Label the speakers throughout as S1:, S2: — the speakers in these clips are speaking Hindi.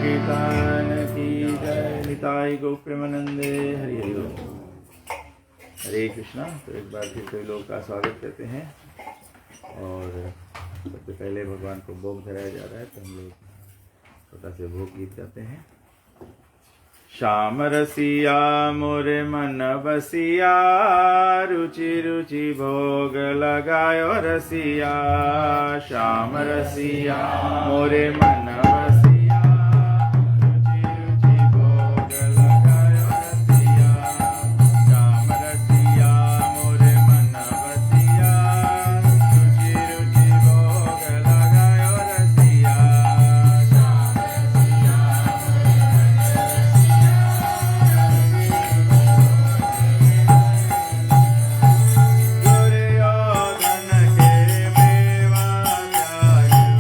S1: संकीर्तन की जय। निताई गौ प्रेमानंदे। हरि हरि बोल। हरे कृष्णा। तो एक बार फिर सभी लोग का स्वागत करते हैं और सबसे पहले भगवान को भोग धराया जा रहा है, तो हम लोग छोटा से भोग गीत गाते हैं। श्याम रसिया मोरे मन बसिया, रुचि रुचि भोग लगायो रसिया। श्याम रसिया मोरे मन बसिया, रुचि रुचि भोग लगायो रसिया। श्याम रसिया मोरे मन बसिया, रुचि रुचि भोग लगायो रसिया। दुर्योधन के मेवा त्याग्यो,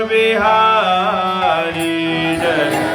S1: बिहारी जय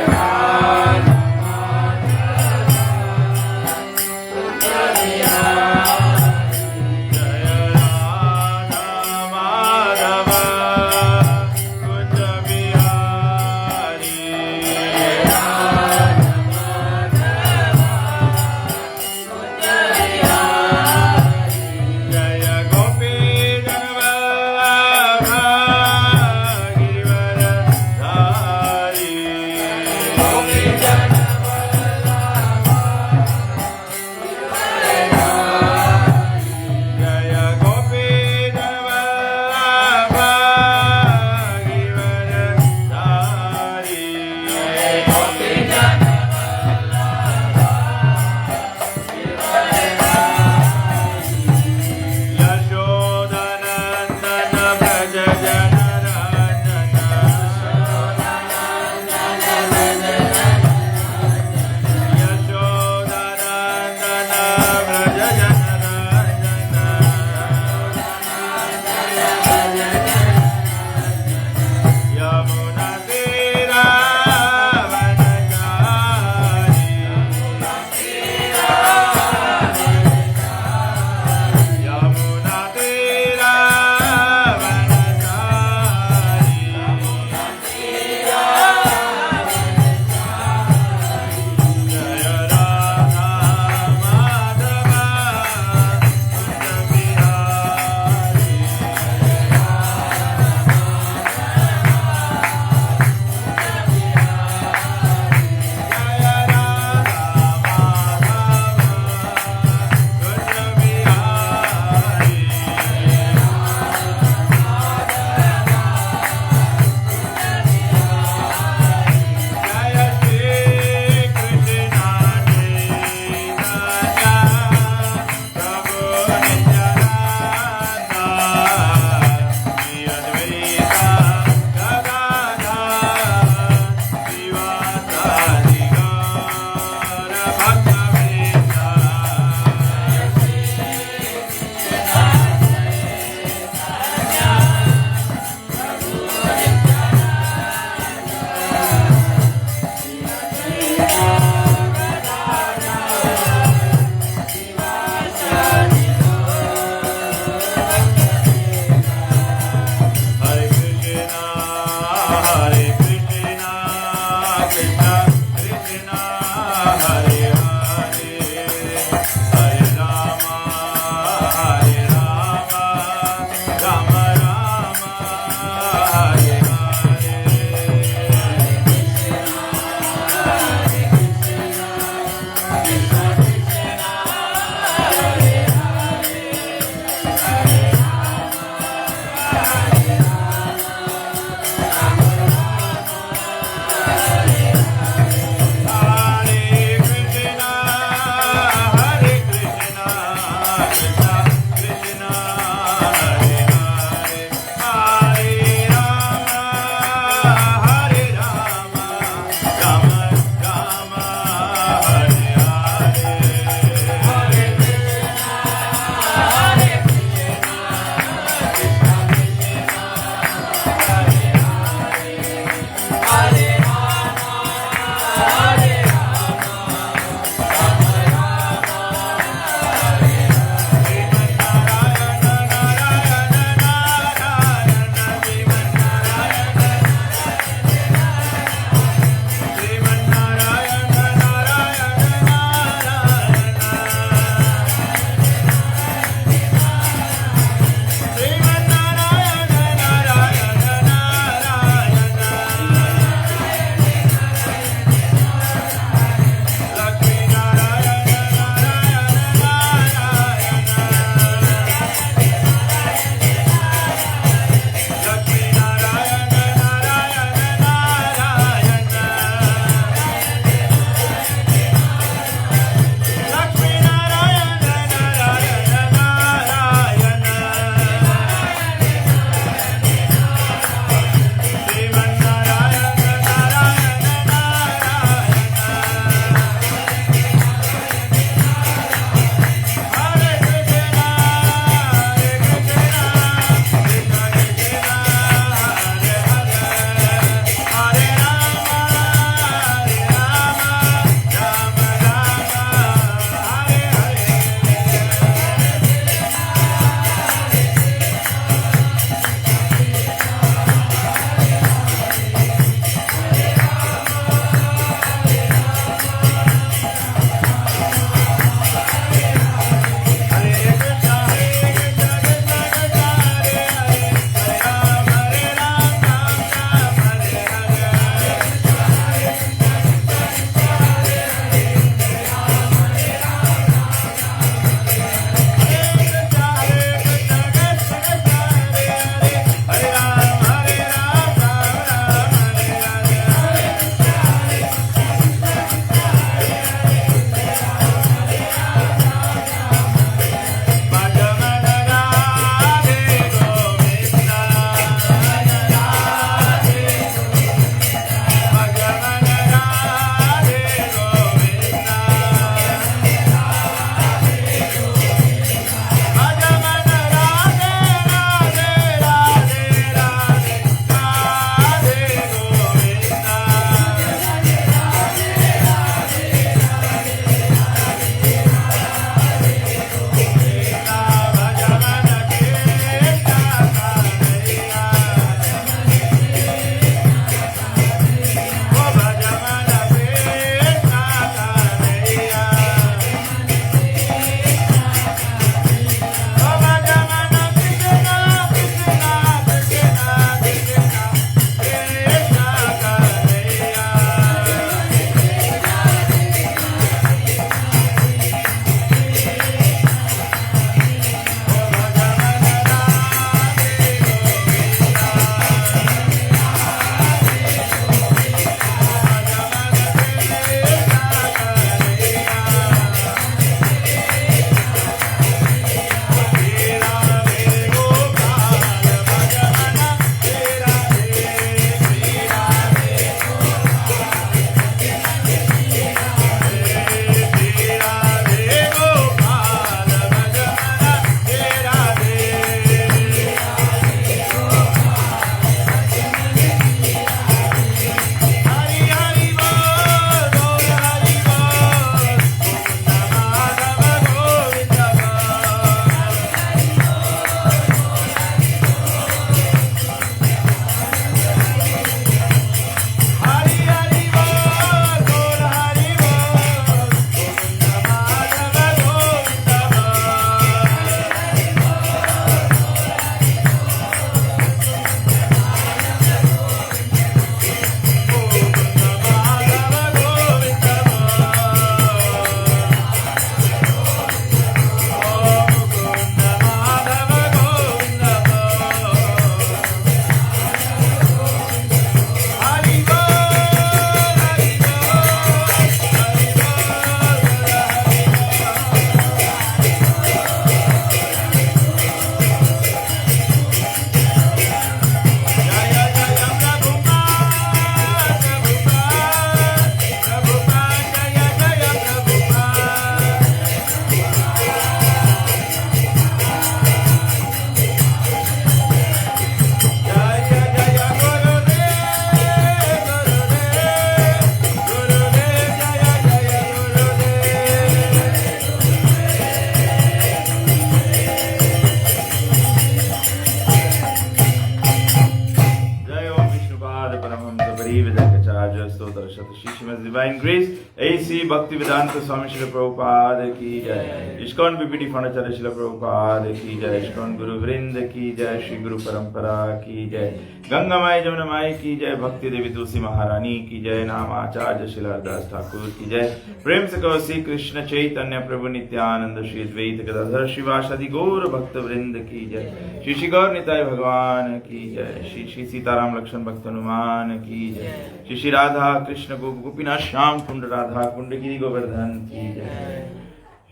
S1: श्रीविद्याचार्य स्तोत्र शतशील श्रीमद् डिवाइन ग्रेस ऐसी भक्ति वेदांत स्वामी श्री प्रभुपाद की जय। ISKCON BPT founder Shri Prabhupada की जय। इस्कॉन गुरु वृंद की जय। श्री गुरु परंपरा की जय। गंगा माई जमुना माई की जय। भक्ति देवी तुलसी महारानी की जय। नाम आचार्य शिलादास ठाकुर की जय। प्रेम से कहो श्री कृष्ण चैतन्य प्रभु नित्यानंद श्री द्वैत गदाधर शिवासादि गौर भक्त वृंद की जय। श्री श्री गौर निताय भगवान की जय। श्री श्री सीताराम लक्ष्मण भक्त हनुमान की जय। श्री श्री राधा कृष्ण गोपीनाथ श्याम कुंड राधा कुंड गिरी गोवर्धन की जय।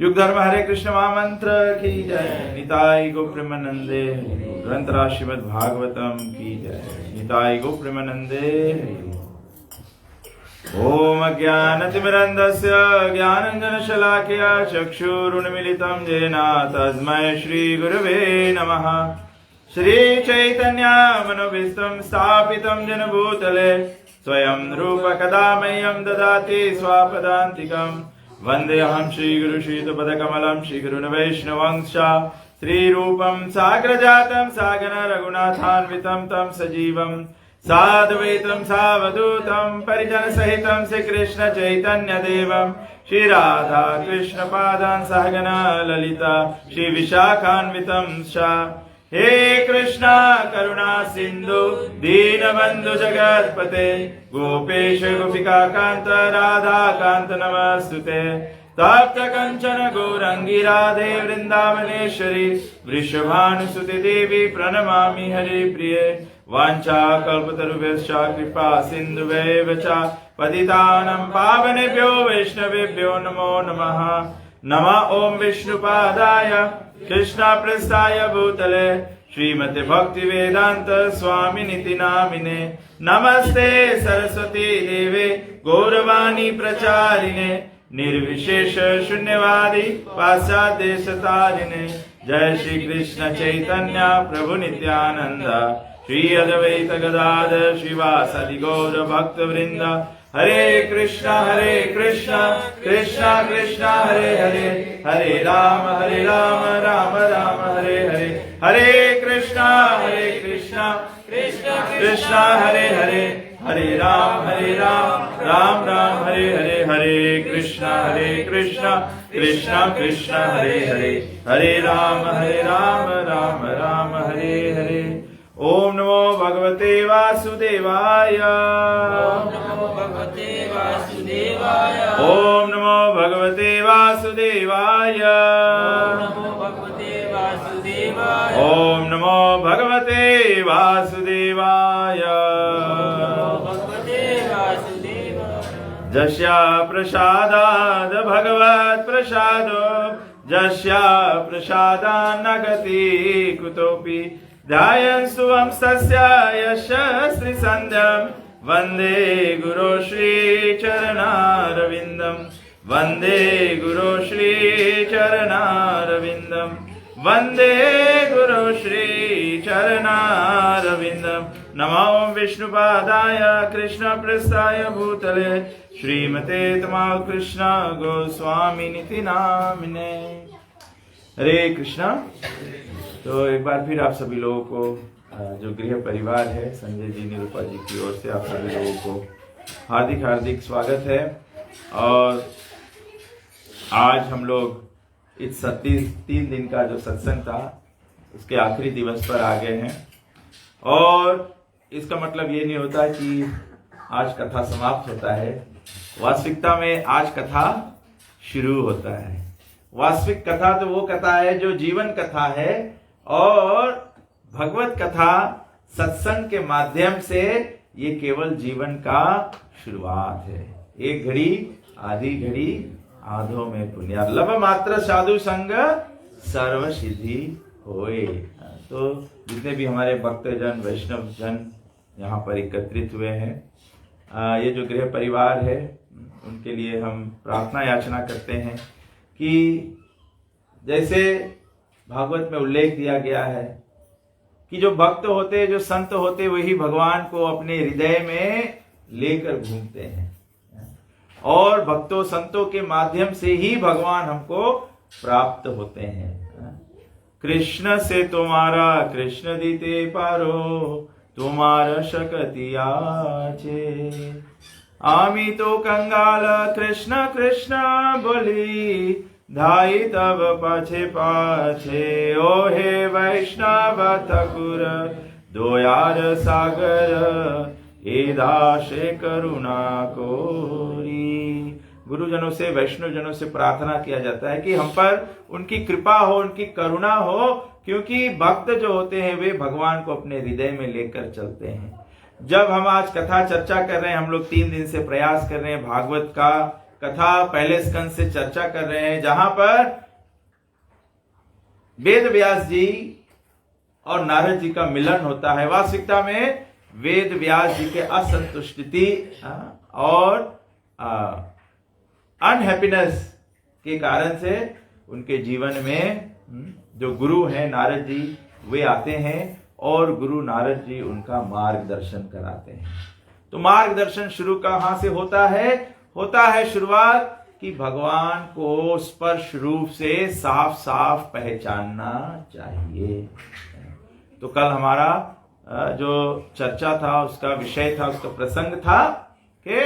S1: युग धर्म हरे कृष्ण महामंत्र की जय। निताई गो प्रेमानंदे ग्रंथराज श्रीमद् भागवतम की जय। निताई गो प्रेमानंदे। ओम अज्ञानतिमिरन्धस्य ज्ञानाञ्जनशलाकया चक्षुरुन्मीलितं येन तस्मै श्रीगुरवे नमः। श्रीचैतन्यमनोभीष्टं स्थापितं येन भूतले स्वयं रूप कदा मह्यं ददाति स्वापदान्तिकं। वन्देऽहं श्रीगुरु श्रीयुतपदकमलं श्रीगुरुन् वैष्णवंश श्रीरूपं साग्रजातं सागर रघुनाथान्वितं तं सजीवं साद्वैतं सावधूतं परिजन सहितं श्रीकृष्ण चैतन्य देवं श्री राधा कृष्ण पादान् सहगना ललिता श्री विशाखान्वितं च। हे कृष्णा करुणा सिंधु दीनबंधु जगत्पते गोपेश गोपिका कांत राधा कांत नमस्तुते। तप्त कंचन गौरंगी राधे वृंदावनेश्वरी वृषभानुसुते देवी प्रणमामि हरि प्रिये। वाञ्छा कल्पतरुभ्यश्च कृपा सिन्धुभ्येव च पतितानां पावनेभ्यो वैष्णवेभ्यो नमो नमः। नमः ओम विष्णुपादाय कृष्णप्रेष्ठाय भूतले श्रीमते भक्ति वेदांत स्वामिनिति नामिने। नमस्ते सरस्वती देवे गौरवाणी प्रचारिणे निर्विशेष शून्यवादी पाश्चात्य देशतारिणे। जय श्री कृष्ण चैतन्य प्रभु नित्यानंद श्री अद्वैत गदाधर श्रीवासादि गौर भक्त वृंद। हरे कृष्णा कृष्णा कृष्णा हरे हरे हरे राम राम राम हरे हरे। हरे कृष्णा कृष्णा कृष्णा हरे हरे हरे राम राम राम हरे हरे। हरे कृष्णा कृष्णा कृष्णा हरे हरे हरे राम राम राम हरे हरे। ओम नमो भगवते वासुदेवाय।
S2: ओम नमो भगवते वासुदेवाय।
S1: ओम नमो भगवते वासुदेवाय।
S2: ओम नमो भगवते वासुदेवाय।
S1: ओम नमो भगवते वासुदेवाय। जस्या प्रसादाद भगवत् प्रसादो जस्या प्रसादान्न गति कुतोपि ध्यायन् सुवं तस्य यशस्वी सन्ध्यं वन्दे गुरो श्री चरणारविन्दं। वन्दे गुरो श्री चरणारविन्दं। वन्दे गुरो श्री चरणारविन्दं। नमो विष्णुपादाय कृष्णप्रेष्ठाय भूतले श्रीमते तमाल कृष्ण गोस्वामिनिति नामिने। हरे कृष्णा। तो एक बार फिर आप सभी लोगों को जो गृह परिवार है संजय जी निरूपा जी की ओर से आप सभी लोगों को हार्दिक हार्दिक स्वागत है। और आज हम लोग इस 3 दिन का जो सत्संग था उसके आखिरी दिवस पर आ गए हैं। और इसका मतलब ये नहीं होता कि आज कथा समाप्त होता है। वास्तविकता में आज कथा शुरू होता है। वास्तविक कथा तो वो कथा है जो जीवन कथा है। और भगवत कथा सत्संग के माध्यम से ये केवल जीवन का शुरुआत है। एक घड़ी आधी घड़ी आधो में पुण्य लभ मात्र साधु संग सर्व सिद्धि होए। तो जितने भी हमारे भक्तजन वैष्णव जन यहाँ पर एकत्रित हुए हैं, ये जो गृह परिवार है उनके लिए हम प्रार्थना याचना करते हैं कि जैसे भागवत में उल्लेख दिया गया है कि जो भक्त होते, जो संत होते, वही भगवान को अपने हृदय में लेकर घूमते हैं। और भक्तों संतों के माध्यम से ही भगवान हमको प्राप्त होते हैं। कृष्ण से तुम्हारा कृष्ण दीते पारो, তোমার শক্তি আছে। আমি তো कंगाल कृष्ण कृष्ण बोली, धाई तब पाछे पाछे। ओ हे वैष्णव ठाकुर दयार सागर, ए दासे करुणा कोरी। गुरुजनों से, वैष्णवजनों से प्रार्थना किया जाता है कि हम पर उनकी कृपा हो, उनकी करुणा हो, क्योंकि भक्त जो होते हैं वे भगवान को अपने हृदय में लेकर चलते हैं। जब हम आज कथा चर्चा कर रहे हैं, हम लोग 3 दिन से प्रयास कर रहे हैं भागवत का कथा पहले स्कंद से चर्चा कर रहे हैं, जहां पर वेद व्यास जी और नारद जी का मिलन होता है। वास्तविकता में वेद व्यास जी के असंतुष्टि और अनहैप्पीनेस के कारण से उनके जीवन में जो गुरु हैं नारद जी, वे आते हैं और गुरु नारद जी उनका मार्गदर्शन कराते हैं। तो मार्गदर्शन शुरू कहां से होता है? होता है शुरुआत कि भगवान को स्पर्श रूप से साफ साफ पहचानना चाहिए। तो कल हमारा जो चर्चा था, उसका विषय था, उसका प्रसंग था कि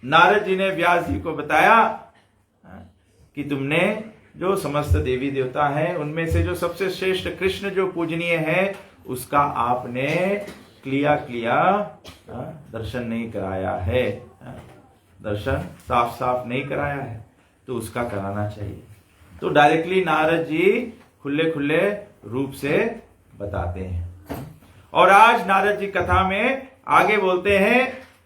S1: नारद जी ने व्यास जी को बताया कि तुमने जो समस्त देवी देवता हैं उनमें से जो सबसे श्रेष्ठ कृष्ण जो पूजनीय है, उसका आपने दर्शन नहीं कराया है, दर्शन साफ साफ नहीं कराया है, तो उसका कराना चाहिए। तो डायरेक्टली नारद जी खुले खुले रूप से बताते हैं। और आज नारद जी कथा में आगे बोलते हैं,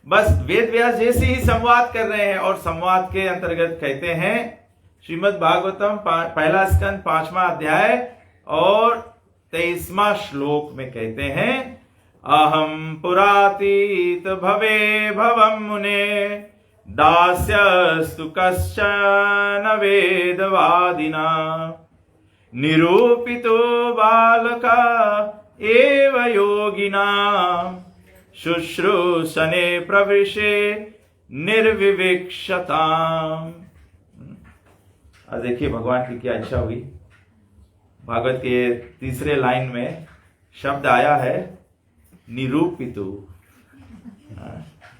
S1: बस वेद व्यास जैसे ही संवाद कर रहे हैं, और संवाद के अंतर्गत कहते हैं श्रीमद् भागवतम पहला स्कंद 5वां अध्याय और 23वां श्लोक में कहते हैं, अहम पुरातीत भवे भवम मुने, दास्यस्तु कश्चन वेदवादिना, निरूपितो बालका एव योगिना, शुश्रूषणे प्रविशे निर्विवेक्षताम्। अब देखिए भगवान की क्या इच्छा हुई। भागवत के 3रे लाइन में शब्द आया है निरूपितो।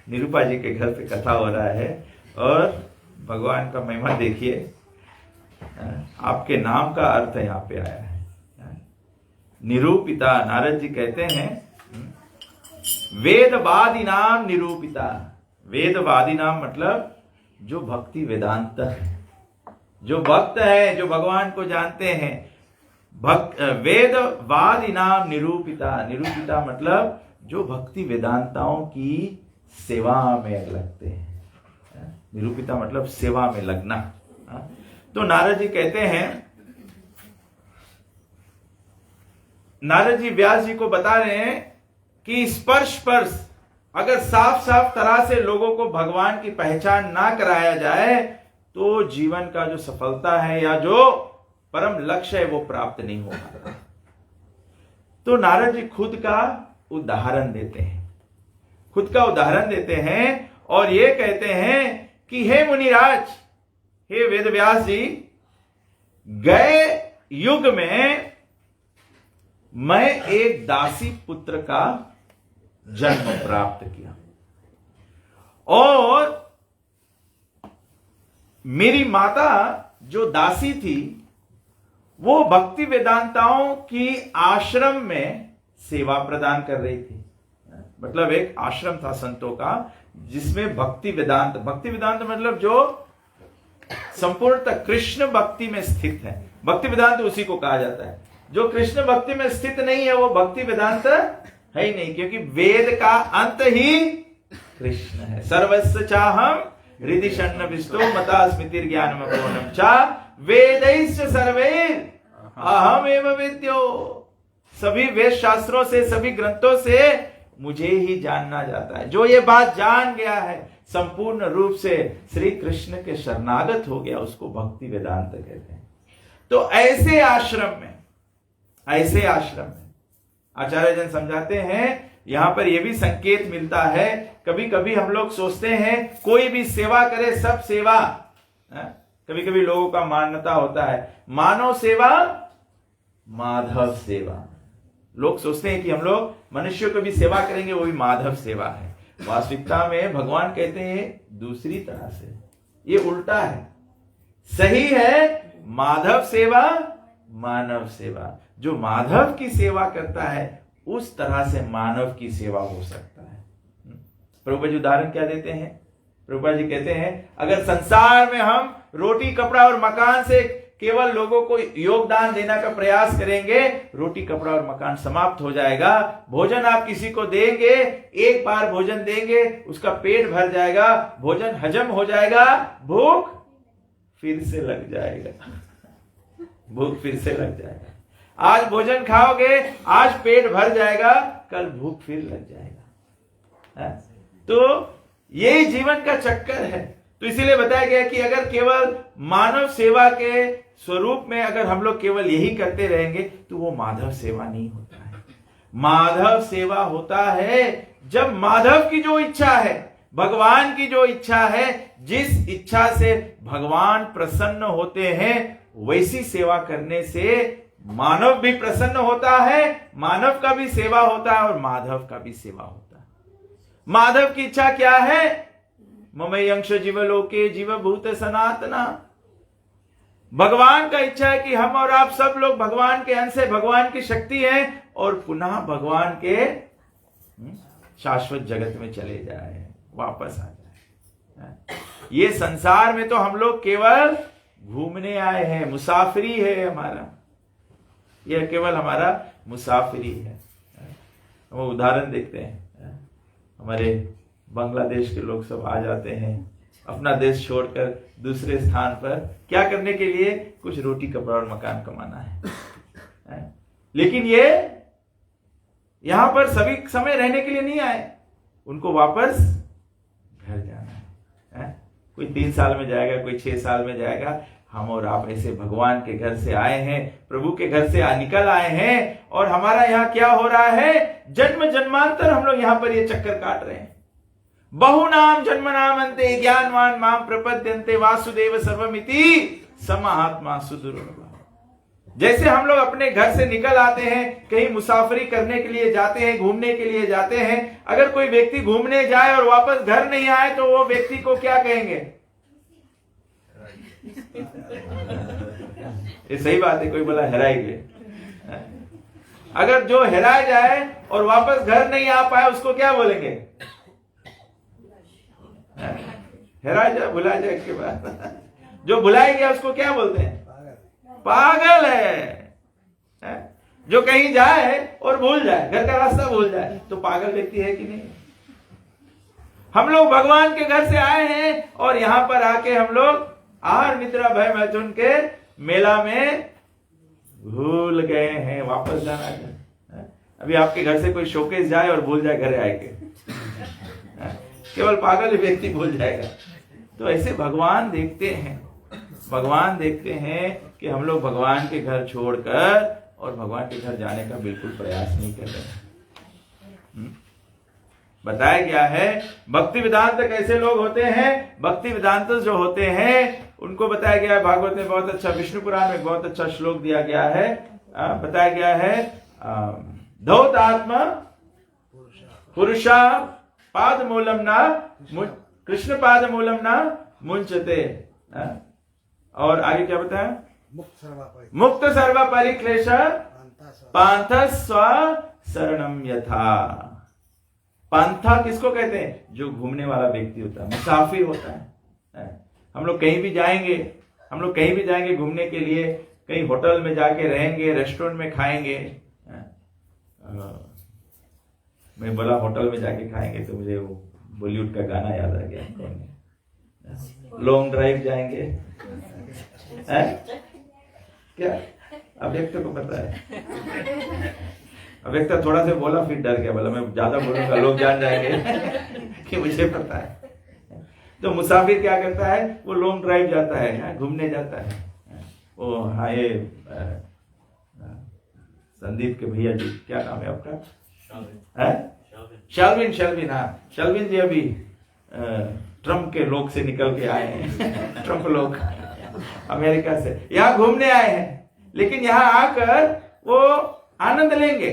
S1: निरूपा जी के घर पे कथा हो रहा है और भगवान का महिमा देखिए। आपके नाम का अर्थ यहाँ पे आया है निरूपिता। नारद जी कहते हैं वेदवादी नाम निरूपिता। वेदवादी नाम मतलब जो भक्ति वेदांत है, जो भक्त है, जो भगवान को जानते हैं। वेदवादी नाम निरूपिता। निरूपिता मतलब जो भक्ति वेदांताओं की सेवा में लगते हैं। निरूपिता मतलब सेवा में लगना। तो नारद जी कहते हैं, नारद जी व्यास जी को बता रहे हैं कि स्पर्श अगर साफ साफ तरह से लोगों को भगवान की पहचान ना कराया जाए तो जीवन का जो सफलता है या जो परम लक्ष्य है वो प्राप्त नहीं होगा। तो नारद जी खुद का उदाहरण देते हैं और ये कहते हैं कि हे मुनिराज, हे वेदव्यास जी, गए युग में मैं एक दासी पुत्र का जन्म प्राप्त किया और मेरी माता जो दासी थी वो भक्ति वेदांताओं की आश्रम में सेवा प्रदान कर रही थी। मतलब एक आश्रम था संतों का जिसमें भक्ति वेदांत मतलब जो संपूर्णतः कृष्ण भक्ति में स्थित है। भक्ति वेदांत उसी को कहा जाता है। जो कृष्ण भक्ति में स्थित नहीं है वो भक्ति वेदांत है ही नहीं, क्योंकि वेद का अंत ही कृष्ण है। सर्वस्य चाहम हृदि षण्ण विष्टो मता स्मृतिर ज्ञानम अपूर्णम चा वेदैश्च सर्वैर अहम एव विद्यो। सभी वेद शास्त्रों से, सभी ग्रंथों से मुझे ही जानना जाता है। जो ये बात जान गया है, संपूर्ण रूप से श्री कृष्ण के शरणागत हो गया, उसको भक्ति वेदांत कहते हैं। तो ऐसे आश्रम में आचार्य जन समझाते हैं, यहां पर यह भी संकेत मिलता है। कभी कभी हम लोग सोचते हैं कोई भी सेवा करे सब सेवा। कभी कभी लोगों का मान्यता होता है मानव सेवा माधव सेवा। लोग सोचते हैं कि हम लोग मनुष्यों को भी सेवा करेंगे, वो भी माधव सेवा है। वास्तविकता में भगवान कहते हैं दूसरी तरह से, ये उल्टा है। सही है माधव सेवा, मानव सेवा। जो माधव की सेवा करता है उस तरह से मानव की सेवा हो सकता है। प्रभुपा जी उदाहरण क्या देते हैं? प्रभुपा जी कहते हैं अगर संसार में हम रोटी कपड़ा और मकान से केवल लोगों को योगदान देने का प्रयास करेंगे, रोटी कपड़ा और मकान समाप्त हो जाएगा। भोजन आप किसी को देंगे, एक बार भोजन देंगे, उसका पेट भर जाएगा, भोजन हजम हो जाएगा, भूख फिर से लग जाएगा। भूख फिर से लग जाएगा। आज भोजन खाओगे, आज पेट भर जाएगा, कल भूख फिर लग जाएगा। तो यही जीवन का चक्कर है। तो इसीलिए बताया गया कि अगर केवल मानव सेवा के स्वरूप में अगर हम लोग केवल यही करते रहेंगे तो वो माधव सेवा नहीं होता है। माधव सेवा होता है जब माधव की जो इच्छा है, भगवान की जो इच्छा है, जिस इच्छा से भगवान प्रसन्न होते हैं वैसी सेवा करने से मानव भी प्रसन्न होता है, मानव का भी सेवा होता है और माधव का भी सेवा होता है। माधव की इच्छा क्या है? ममयंश जीवलोके जीवभूत सनातना। भगवान का इच्छा है कि हम और आप सब लोग भगवान के अंश है, भगवान की शक्ति है और पुनः भगवान के शाश्वत जगत में चले जाए, वापस आ जाए। ये संसार में तो हम लोग केवल घूमने आए हैं, मुसाफिरी है हमारा, यह केवल हमारा मुसाफिरी है। हम उदाहरण देखते हैं, हमारे बांग्लादेश के लोग सब आ जाते हैं अपना देश छोड़कर दूसरे स्थान पर, क्या करने के लिए? कुछ रोटी कपड़ा और मकान कमाना है। लेकिन ये यहां पर सभी समय रहने के लिए नहीं आए, उनको वापस घर जाना है। कोई 3 साल में जाएगा, कोई 6 साल में जाएगा। हम और आप ऐसे भगवान के घर से आए हैं, प्रभु के घर से निकल आए हैं और हमारा यहाँ क्या हो रहा है? जन्म जन्मांतर हम लोग यहाँ पर ये चक्कर काट रहे हैं। बहुनाम जन्मनामन्ते ज्ञानवान माम प्रपद्यन्ते वासुदेव सर्वमिति समाहात्मा सुदुर्लभः। जैसे हम लोग अपने घर से निकल आते हैं, कहीं मुसाफरी करने के लिए जाते हैं, घूमने के लिए जाते हैं, अगर कोई व्यक्ति घूमने जाए और वापस घर नहीं आए तो वो व्यक्ति को क्या कहेंगे? ये सही बात है, कोई बोला हेराई गए। अगर जो हेरा जाए और वापस घर नहीं आ पाए उसको क्या बोलेंगे? हेरा जाए, भुला जाए के बाद जो भुलाया गया उसको क्या बोलते हैं? पागल है। जो कहीं जाए और भूल जाए, घर का रास्ता भूल जाए, तो पागल व्यक्ति है कि नहीं? हम लोग भगवान के घर से आए हैं और यहां पर आके हम लोग आहार निद्रा भय मैथुन के मेला में भूल गए हैं, वापस जाना है। अभी आपके घर से कोई शोकेस जाए और भूल जाए घर आए के, केवल पागल व्यक्ति भूल जाएगा। तो ऐसे भगवान देखते हैं, भगवान देखते हैं कि हम लोग भगवान के घर छोड़कर और भगवान के घर जाने का बिल्कुल प्रयास नहीं कर रहे। बताया गया है भक्ति वेदांत कैसे लोग होते हैं। भक्ति वेदांत जो होते हैं उनको बताया गया है भागवत में बहुत अच्छा, विष्णु पुराण में बहुत अच्छा श्लोक दिया गया है। बताया गया है धौत आत्मा पुरुषा पाद मूलम ना कृष्ण पाद मूलम ना मुंचते। और आगे क्या बताया? मुक्त सर्व परिक्लेश पांथ स्व शरणम यथा। पांथा किसको कहते हैं? जो घूमने वाला व्यक्ति होता है, मुसाफिर होता है। हम लोग कहीं भी जाएंगे, हम लोग कहीं भी जाएंगे घूमने के लिए, कहीं होटल में जाके रहेंगे, रेस्टोरेंट में खाएंगे। मैं बोला होटल में जाके खाएंगे तो मुझे वो बॉलीवुड का गाना याद आ गया। कौन है? लॉन्ग ड्राइव जाएंगे क्या? अव्यक्त को पता है? अव्यक्त थोड़ा सा बोला फिर डर गया, बोला मैं ज्यादा बोलूंगा लोग जान जाएंगे कि मुझे पता है। तो मुसाफिर क्या करता है? वो लॉन्ग ड्राइव जाता है, घूमने जाता है। वो हाँ ये संदीप के भैया जी, क्या नाम है आपका? शाल्विन। हाँ, शाल्विन जी अभी ट्रम्प के लोग से निकल के आए हैं। ट्रम्प लोग अमेरिका से यहाँ घूमने आए हैं, लेकिन यहाँ आकर वो आनंद लेंगे।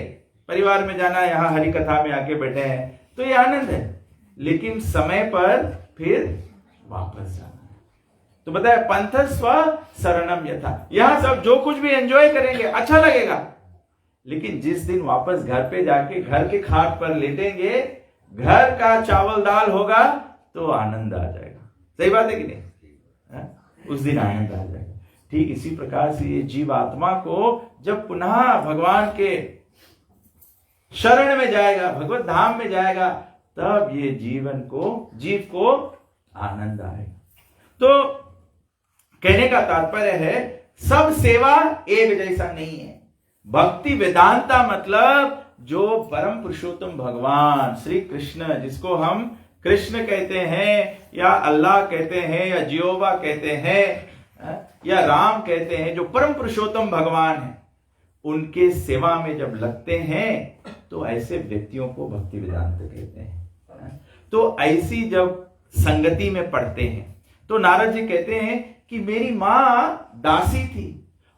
S1: परिवार में जाना, यहाँ हरि कथा में आके बैठे हैं तो ये आनंद है, लेकिन समय पर फिर वापस जाना है। तो बताया पंथ स्व शरणम यथा, यहां सब जो कुछ भी एंजॉय करेंगे अच्छा लगेगा, लेकिन जिस दिन वापस घर पे जाके घर के खाट पर लेटेंगे, घर का चावल दाल होगा तो आनंद आ जाएगा। सही बात है कि नहीं? उस दिन आनंद आ जाएगा। ठीक इसी प्रकार से ये जीव आत्मा को जब पुनः भगवान के शरण में जाएगा, भगवत धाम में जाएगा, तब ये जीव को आनंद आएगा। तो कहने का तात्पर्य है सब सेवा एक जैसा नहीं है। भक्ति वेदांता मतलब जो परम पुरुषोत्तम भगवान श्री कृष्ण, जिसको हम कृष्ण कहते हैं या अल्लाह कहते हैं या जियोबा कहते हैं या राम कहते हैं, जो परम पुरुषोत्तम भगवान है, उनके सेवा में जब लगते हैं तो ऐसे व्यक्तियों को भक्ति वेदांत कहते हैं। तो ऐसी जब संगति में पढ़ते हैं तो नारद जी कहते हैं कि मेरी मां दासी थी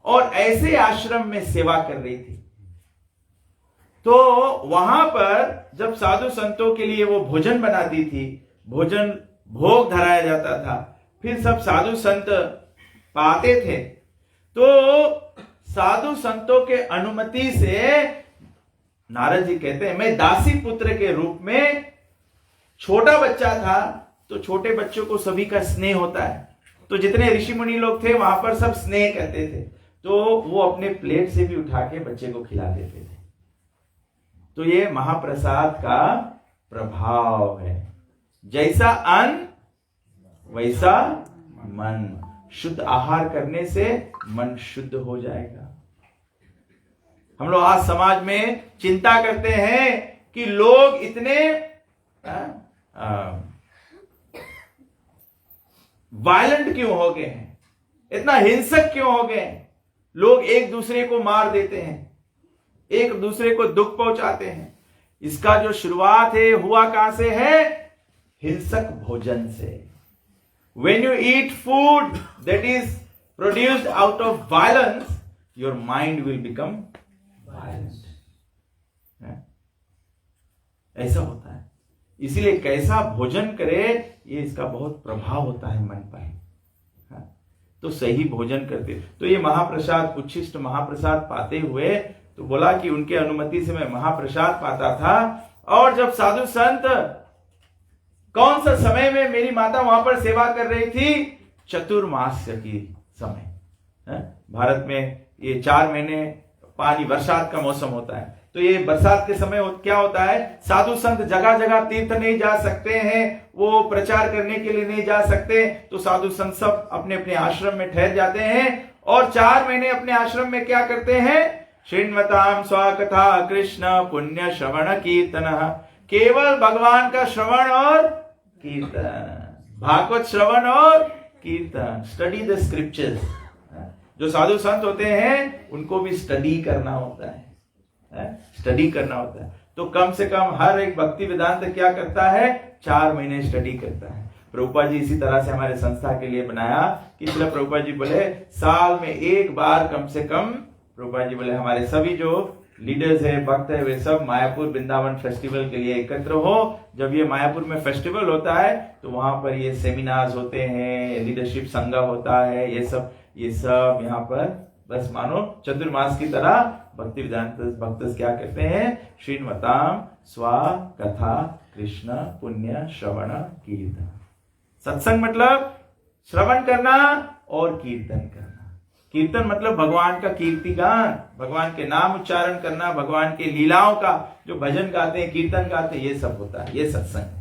S1: और ऐसे आश्रम में सेवा कर रही थी, तो वहां पर जब साधु संतों के लिए वो भोजन बनाती थी, भोग धराया जाता था, फिर सब साधु संत पाते थे, तो साधु संतों के अनुमति से नारद जी कहते हैं मैं दासी पुत्र के रूप में, छोटा बच्चा था तो छोटे बच्चों को सभी का स्नेह होता है, तो जितने ऋषि मुनि लोग थे वहां पर सब स्नेह करते थे, तो वो अपने प्लेट से भी उठा के बच्चे को खिला देते थे। तो ये महाप्रसाद का प्रभाव है, जैसा अन्न वैसा मन, शुद्ध आहार करने से मन शुद्ध हो जाएगा। हम लोग आज समाज में चिंता करते हैं कि लोग इतने वायलेंट क्यों हो गए हैं, इतना हिंसक क्यों हो गए हैं, लोग एक दूसरे को मार देते हैं, एक दूसरे को दुख पहुंचाते हैं। इसका जो शुरुआत है हुआ कहां से है? हिंसक भोजन से। When you eat food that is produced out of violence, your mind will become violent. ऐसा होता है। इसीलिए कैसा भोजन करे, ये इसका बहुत प्रभाव होता है मन पर। तो सही भोजन करते, तो ये महाप्रसाद, उच्छिष्ट महाप्रसाद पाते हुए तो बोला कि उनके अनुमति से मैं महाप्रसाद पाता था, और जब साधु संत, कौन सा समय में मेरी माता वहां पर सेवा कर रही थी? चतुर्मास्य की समय। भारत में ये 4 महीने पानी, बरसात का मौसम होता है, तो ये बरसात के समय क्या होता है, साधु संत जगह जगह तीर्थ नहीं जा सकते हैं, वो प्रचार करने के लिए नहीं जा सकते, तो साधु संत सब अपने अपने आश्रम में ठहर जाते हैं, और 4 महीने अपने आश्रम में क्या करते हैं? श्रृण्वताम स्वकथा कृष्ण पुण्य श्रवण कीर्तन, केवल भगवान का श्रवण और कीर्तन, भागवत श्रवण और कीर्तन, स्टडी द स्क्रिप्चर्स। जो साधु संत होते हैं उनको भी स्टडी करना होता है, स्टडी करना होता है। तो कम से कम हर एक भक्ति वेदांत क्या करता है? 4 महीने स्टडी करता है। प्रभुपाद जी इसी तरह से हमारे संस्था के लिए बनाया कि इसलिए प्रभुपाद जी बोले साल में एक बार कम से कम, प्रभुपाद जी बोले हमारे सभी जो लीडर्स है, भक्त है, वे सब मायापुर वृंदावन फेस्टिवल के लिए एकत्र हो। जब ये मायापुर में फेस्टिवल होता है तो वहां पर ये सेमिनार्स होते हैं, लीडरशिप संघ होता है, ये सब यहाँ पर बस मानो चतुर्मास की तरह भक्ति वेदांत भक्त क्या करते हैं? श्रीमताम स्वा कथा कृष्ण पुण्य श्रवण कीर्तन। सत्संग मतलब श्रवण करना और कीर्तन करना। कीर्तन मतलब भगवान का कीर्ति गान, भगवान के नाम उच्चारण करना, भगवान के लीलाओं का जो भजन गाते हैं, कीर्तन गाते हैं, ये सब होता है, ये सत्संग है।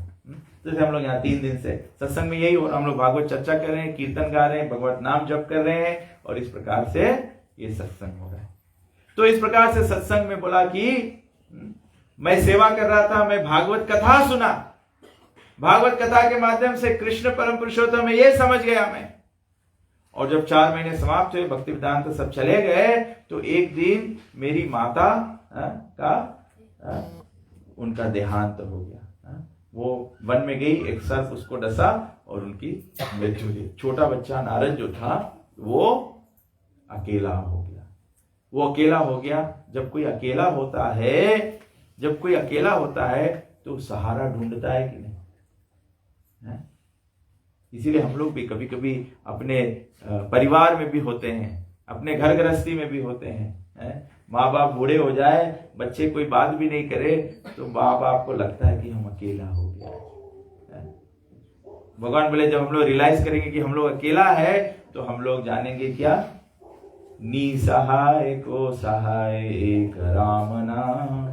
S1: जैसे हम लोग यहाँ 3 दिन से सत्संग में यही हो, हम लोग भागवत चर्चा कर रहे हैं, कीर्तन गा रहे हैं, भगवत नाम जप कर रहे हैं, और इस प्रकार से ये सत्संग हो रहा है। तो इस प्रकार से सत्संग में बोला कि मैं सेवा कर रहा था, मैं भागवत कथा सुना, भागवत कथा के माध्यम से कृष्ण परम पुरुषोत्तम है ये समझ गया मैं। और जब 4 महीने समाप्त हुए, भक्ति वेदांत सब चले गए, तो एक दिन मेरी माता का उनका देहांत हो गया। वो वन में गई, एक सर्प उसको डसा और उनकी मृत्यु हुई। छोटा बच्चा नारद जो था वो अकेला हो गया। वो अकेला हो गया। जब कोई अकेला होता है जब कोई अकेला होता है तो सहारा ढूंढता है कि नहीं है? इसीलिए हम लोग भी कभी कभी अपने परिवार में भी होते हैं, अपने घर गृहस्थी में भी होते हैं। माँ बाप बूढ़े हो जाए, बच्चे कोई बात भी नहीं करे तो माँ बाप को लगता है कि हम अकेला हो गया है। भगवान बोले जब हम लोग रियलाइज करेंगे कि हम लोग अकेला है तो हम लोग जानेंगे क्या, निसहाय को सहाय एक राम नाम,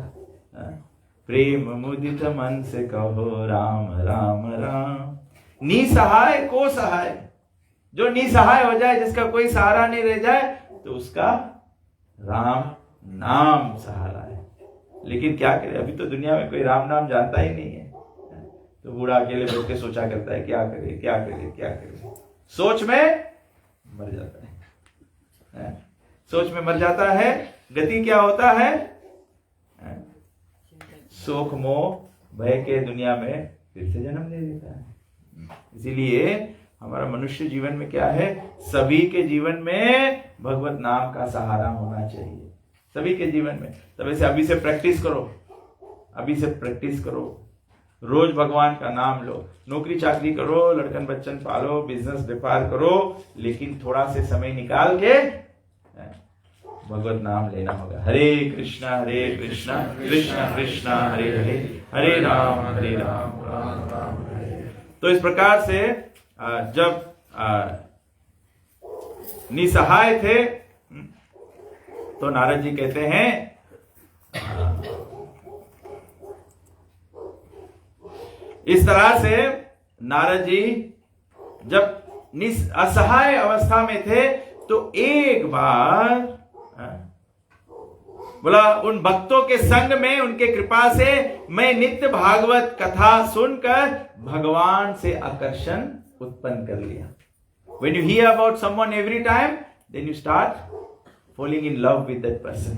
S1: प्रेम मुदित मन से कहो राम राम राम। निसहाय को सहाय, जो निसहाय हो जाए, जिसका कोई सहारा नहीं रह जाए, तो उसका राम नाम सहारा है। लेकिन क्या करे, अभी तो दुनिया में कोई राम नाम जानता ही नहीं है। तो बूढ़ा अकेले बैठ के सोचा करता है क्या करे क्या करे क्या करे, सोच में मर जाता है। सोच में मर जाता है। गति क्या होता है, शोक मोह भय के दुनिया में फिर से जन्म ले लेता है। इसीलिए हमारा मनुष्य जीवन में क्या है, सभी के जीवन में भगवत नाम का सहारा होना चाहिए, सभी के जीवन में। तब ऐसे अभी से प्रैक्टिस करो, अभी से प्रैक्टिस करो, रोज भगवान का नाम लो। नौकरी चाकरी करो, लड़कन बच्चन पालो, बिजनेस व्यापार करो, लेकिन थोड़ा से समय निकाल के भगवत नाम लेना होगा। हरे कृष्णा कृष्णा कृष्णा हरे हरे, हरे राम राम राम हरे। तो इस प्रकार से जब निसहाय थे तो नारद जी कहते हैं इस तरह से नारद जी जब असहाय अवस्था में थे तो एक बार बोला उन भक्तों के संग में, उनके कृपा से मैं नित्य भागवत कथा सुनकर भगवान से आकर्षण उत्पन्न कर लिया। When you hear about someone every time, then you start falling in love with that person.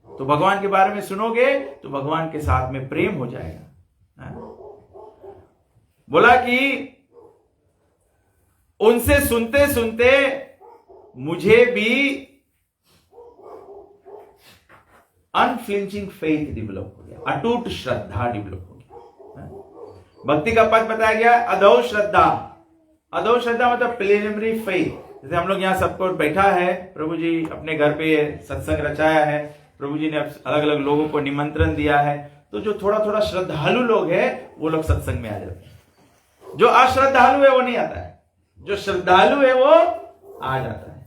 S1: तो भगवान के बारे में सुनोगे तो भगवान के साथ में प्रेम हो जाएगा। बोला कि उनसे सुनते सुनते मुझे भी अनफ्लिंचिंग फेथ डेवलप हो गया, अटूट श्रद्धा डेवलप हो गया। भक्ति का पद बताया गया अधो श्रद्धा। अधो श्रद्धा मतलब प्रिलिमिनरी फेथ। जैसे हम लोग यहाँ सबको बैठा है, प्रभु जी अपने घर पे सत्संग रचाया है, प्रभु जी ने अलग अलग लोगों को निमंत्रण दिया है, तो जो थोड़ा थोड़ा श्रद्धालु लोग हैं वो लोग सत्संग में आ जाते हैं। जो अश्रद्धालु है वो नहीं आता है, जो श्रद्धालु है वो आ जाता है।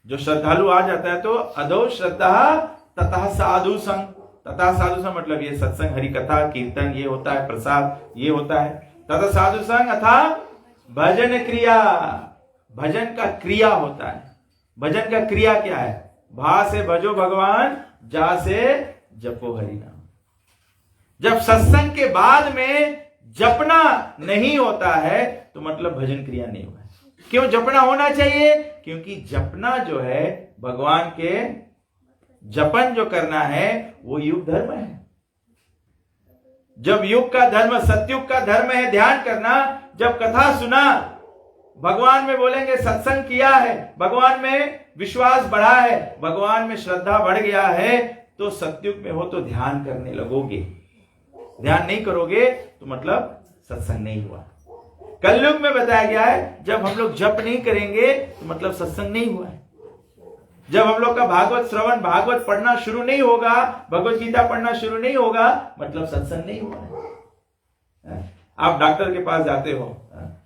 S1: जो श्रद्धालु आ जाता है तो अधो श्रद्धा तथा साधु संग। तथा साधु संग मतलब ये सत्संग, हरि कथा, कीर्तन ये होता है, प्रसाद ये होता है। तथा साधु संग अथा भजन क्रिया। भजन का क्रिया होता है। भजन का क्रिया क्या है, भा से भजो भगवान, जा से जपो हरि नाम। जब सत्संग के बाद में जपना नहीं होता है तो मतलब भजन क्रिया नहीं हुआ है। क्यों जपना होना चाहिए, क्योंकि जपना जो है भगवान के जपन जो करना है वो युग धर्म है। जब युग का धर्म सतयुग का धर्म है ध्यान करना। जब कथा सुना, भगवान में बोलेंगे सत्संग किया है, भगवान में विश्वास बढ़ा है, भगवान में श्रद्धा बढ़ गया है, तो सतयुग में हो तो ध्यान करने लगोगे। ध्यान नहीं करोगे तो मतलब सत्संग नहीं हुआ। कलयुग में बताया गया है जब हम लोग जप नहीं करेंगे तो मतलब सत्संग नहीं हुआ है। जब हम लोग का भागवत श्रवण, भागवत पढ़ना शुरू नहीं होगा, भगवत गीता पढ़ना शुरू नहीं होगा, मतलब सत्संग नहीं हुआ है। आप डॉक्टर के पास जाते हो,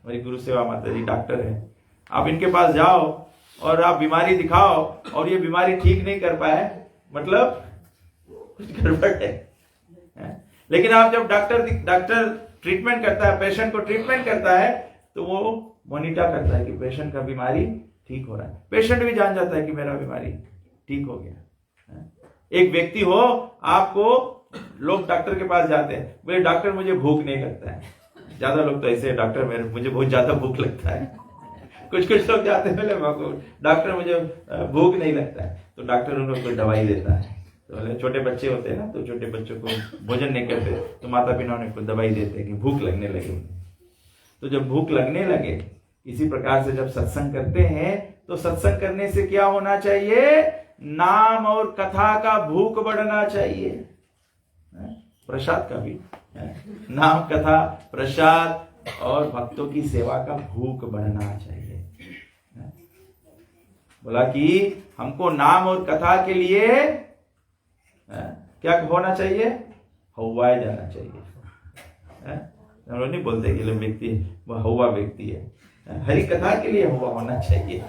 S1: मेरी गुरु सेवा माता जी डॉक्टर है, आप इनके पास जाओ और आप बीमारी दिखाओ और ये बीमारी ठीक नहीं कर पाए, मतलब कुछ गड़बड़ है। लेकिन आप जब डॉक्टर ट्रीटमेंट करता है, पेशेंट को ट्रीटमेंट करता है, तो वो मॉनिटर करता है कि पेशेंट का बीमारी ठीक हो रहा है। पेशेंट भी जान जाता है कि मेरा बीमारी ठीक हो गया। एक व्यक्ति हो, आपको लोग डॉक्टर के पास जाते हैं, बोले डॉक्टर मुझे भूख नहीं लगता है। ज्यादा लोग तो ऐसे, डॉक्टर मुझे बहुत ज्यादा भूख लगता है। कुछ लोग जाते हैं, बोले डॉक्टर मुझे भूख नहीं लगता है, तो डॉक्टर उन लोग को दवाई देता है। तो छोटे बच्चे होते हैं ना, तो छोटे बच्चों को भोजन नहीं करते तो माता पिता उनको दवाई देते हैं कि भूख लगने लगे उन्हें। तो जब भूख लगने लगे, इसी प्रकार से जब सत्संग करते हैं तो सत्संग करने से क्या होना चाहिए, नाम और कथा का भूख बढ़ना चाहिए। प्रसाद का भी, नाम कथा प्रसाद और भक्तों की सेवा का भूख बढ़ना चाहिए। बोला कि हमको नाम और कथा के लिए क्या होना चाहिए, हवाए जाना चाहिए। हम लोग नहीं बोलते कि व्यक्ति वह हवा व्यक्ति है, हरी कथा के लिए हवा होना चाहिए,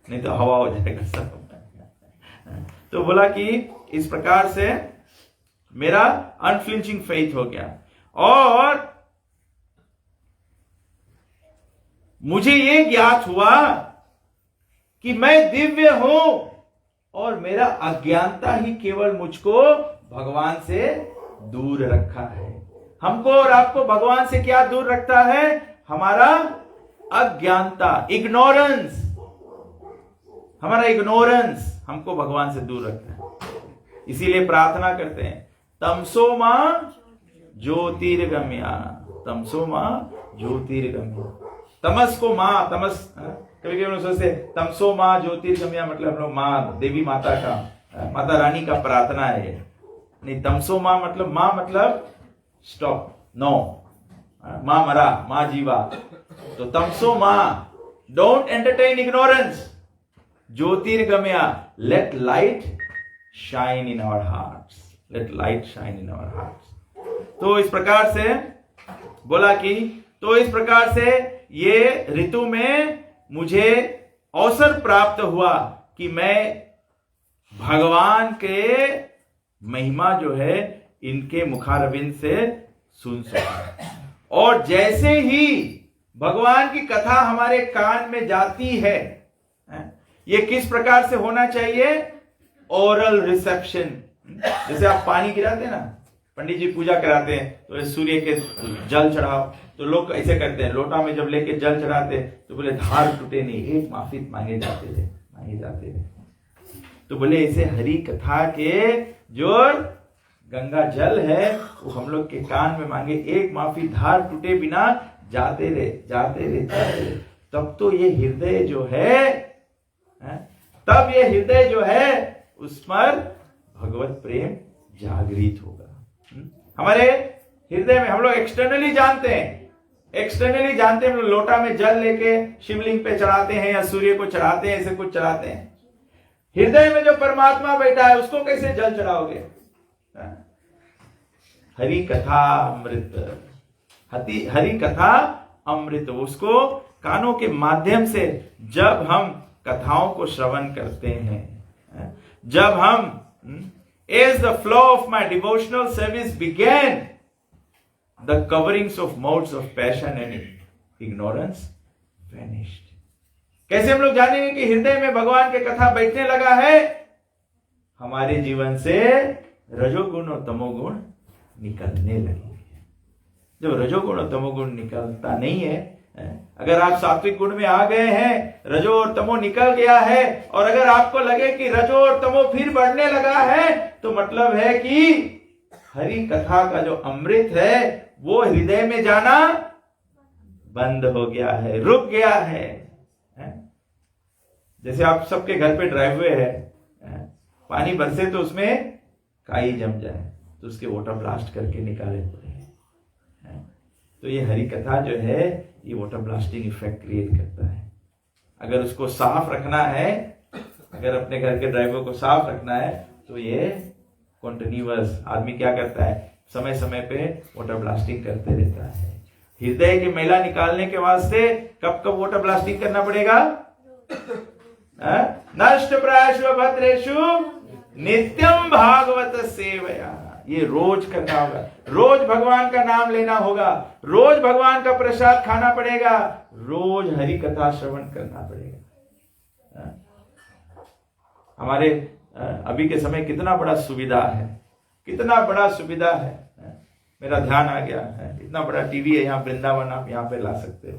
S1: नहीं तो हवा हो जाएगा सब। तो बोला कि इस प्रकार से मेरा अनफ्लिंचिंग फेथ हो गया और मुझे ये ज्ञात हुआ कि मैं दिव्य हूं और मेरा अज्ञानता ही केवल मुझको भगवान से दूर रखा है। हमको और आपको भगवान से क्या दूर रखता है, हमारा अज्ञानता, इग्नोरेंस। हमारा इग्नोरेंस हमको भगवान से दूर रखता है। इसीलिए प्रार्थना करते हैं, तमसो मां ज्योतिर्गम्या, तमसो मां ज्योतिर्गम्या। तमस को मां, तमस कभी कभी सोचते तमसो मां ज्योतिर्गम्या मतलब हम लोग मां, देवी माता का, माता रानी का प्रार्थना है। नहीं, तमसो मां मतलब स्टॉप, नो, मां मरा, मां जीवा। तो तमसो मां, डोंट एंटरटेन इग्नोरेंस। ज्योतिर्गम्या, let light shine in our hearts, let light shine in our hearts. तो इस प्रकार से बोला कि तो इस प्रकार से ये ऋतु में मुझे अवसर प्राप्त हुआ कि मैं भगवान के महिमा जो है इनके मुखारविंद से सुन सकूं। और जैसे ही भगवान की कथा हमारे कान में जाती है, ये किस प्रकार से होना चाहिए, ओरल रिसेप्शन। जैसे आप पानी गिराते हैं ना, पंडित जी पूजा कराते हैं तो सूर्य के जल चढ़ाओ, तो लोग ऐसे करते हैं, लोटा में जब लेके जल चढ़ाते तो बोले धार टूटे नहीं, एक माफी मांगे जाते थे। तो बोले ऐसे हरि कथा के जो गंगा जल है वो हम लोग के कान में मांगे, एक माफी धार टूटे बिना जाते रहे। तब तो ये हृदय जो है, तब ये हृदय जो है उस पर भगवत प्रेम जागृत होगा। हमारे हृदय में हम लोग एक्सटर्नली जानते हैं, हम लोग लोटा में जल लेके शिवलिंग पे चढ़ाते हैं या सूर्य को चढ़ाते हैं, ऐसे कुछ चढ़ाते हैं। हृदय में जो परमात्मा बैठा है उसको कैसे जल चढ़ाओगे? हरि कथा अमृत, हरि कथा अमृत, उसको कानों के माध्यम से जब हम कथाओं को श्रवण करते हैं, जब हम as the flow of my devotional service began, the coverings of modes of passion and ignorance vanished. कैसे हम लोग जानेंगे कि हृदय में भगवान के कथा बैठने लगा है? हमारे जीवन से रजोगुण और तमोगुण निकलने लगे। जब रजोगुण और तमोगुण निकलता नहीं है, अगर आप सात्विक गुण में आ गए हैं, रजो और तमो निकल गया है, और अगर आपको लगे कि रजो और तमो फिर बढ़ने लगा है, तो मतलब है कि हरि कथा का जो अमृत है वो हृदय में जाना बंद हो गया है, रुक गया है। जैसे आप सबके घर पे ड्राइववे है, पानी बरसे तो उसमें काई जम जाए तो उसके वाटर ब्लास्ट करके निकाले पड़े। तो ये हरि कथा जो है ये वाटर ब्लास्टिंग इफेक्ट क्रिएट करता है। अगर उसको साफ रखना है, अगर अपने घर के ड्राइवर को साफ रखना है, तो ये कॉन्टिन्यूअस आदमी क्या करता है, समय समय पे वाटर ब्लास्टिंग करते रहता है। हृदय की मैला निकालने के वास्ते कब कब वाटर ब्लास्टिंग करना पड़ेगा? नष्ट प्रायशु भद्रेशु नित्यम भागवत सेवया, ये रोज करना होगा, रोज भगवान का नाम लेना होगा, रोज भगवान का प्रसाद खाना पड़ेगा, रोज हरि कथा श्रवण करना पड़ेगा। हमारे अभी के समय कितना बड़ा सुविधा है, कितना बड़ा सुविधा है। मेरा ध्यान आ गया है, इतना बड़ा टीवी है यहाँ वृंदावन, आप यहाँ पे ला सकते हो,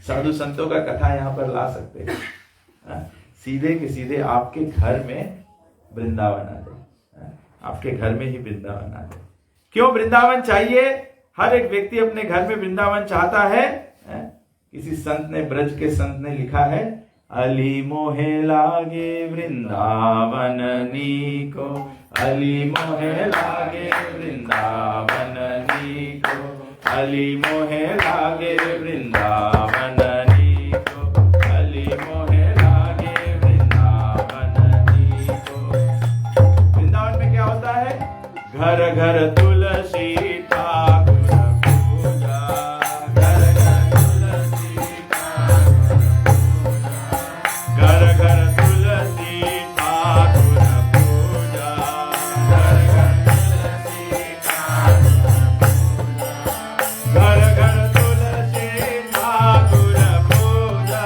S1: साधु संतों का कथा यहाँ पर ला सकते हो, सीधे के सीधे आपके घर में वृंदावन आ जाए, आपके घर में ही वृंदावन आ जाए। क्यों वृंदावन चाहिए? हर एक व्यक्ति अपने घर में वृंदावन चाहता है। किसी संत ने, ब्रज के संत ने लिखा है, अली मोहे लागे वृंदावन नीको, अली मोहे लागे वृंदावन अली मोहे लागे वृंदावन नीको, अली मोहे लागे वृंदावन नीको। वृंदावन में क्या होता है? घर घर तुलसी ठाकुर पूजा, घर घर तुलसी ठाकुर पूजा, घर घर तुलसी ठाकुर पूजा, घर घर तुलसी ठाकुर पूजा, घर घर तुलसी ठाकुर पूजा,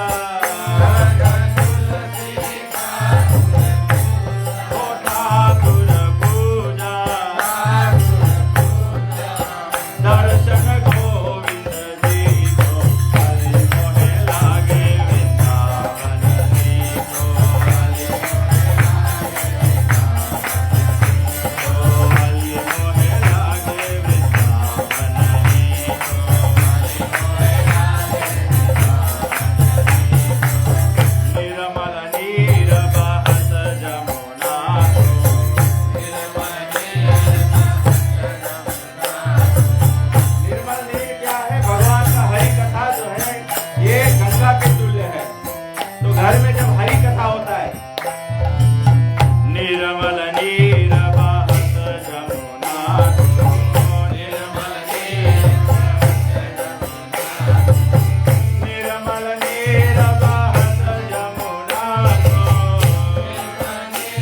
S1: घर घर तुलसी ठाकुर पूजा, दर्शन गोविंद जी को, अली मोहे लागे वृंदावन नीको, अली मोहे लागे वृंदावन नीको, निर्मल नीर बहत जमुना को, निर्मल नीर क्या है? भगवान का हरि कथा जो है ये गंगा के तुल्य है। तो घर में जब हरि कथा होता है, निर्मल नीर बहत जमुना को, निर्मल नीर निर्मल नीर बहत जमुना को, निर्मल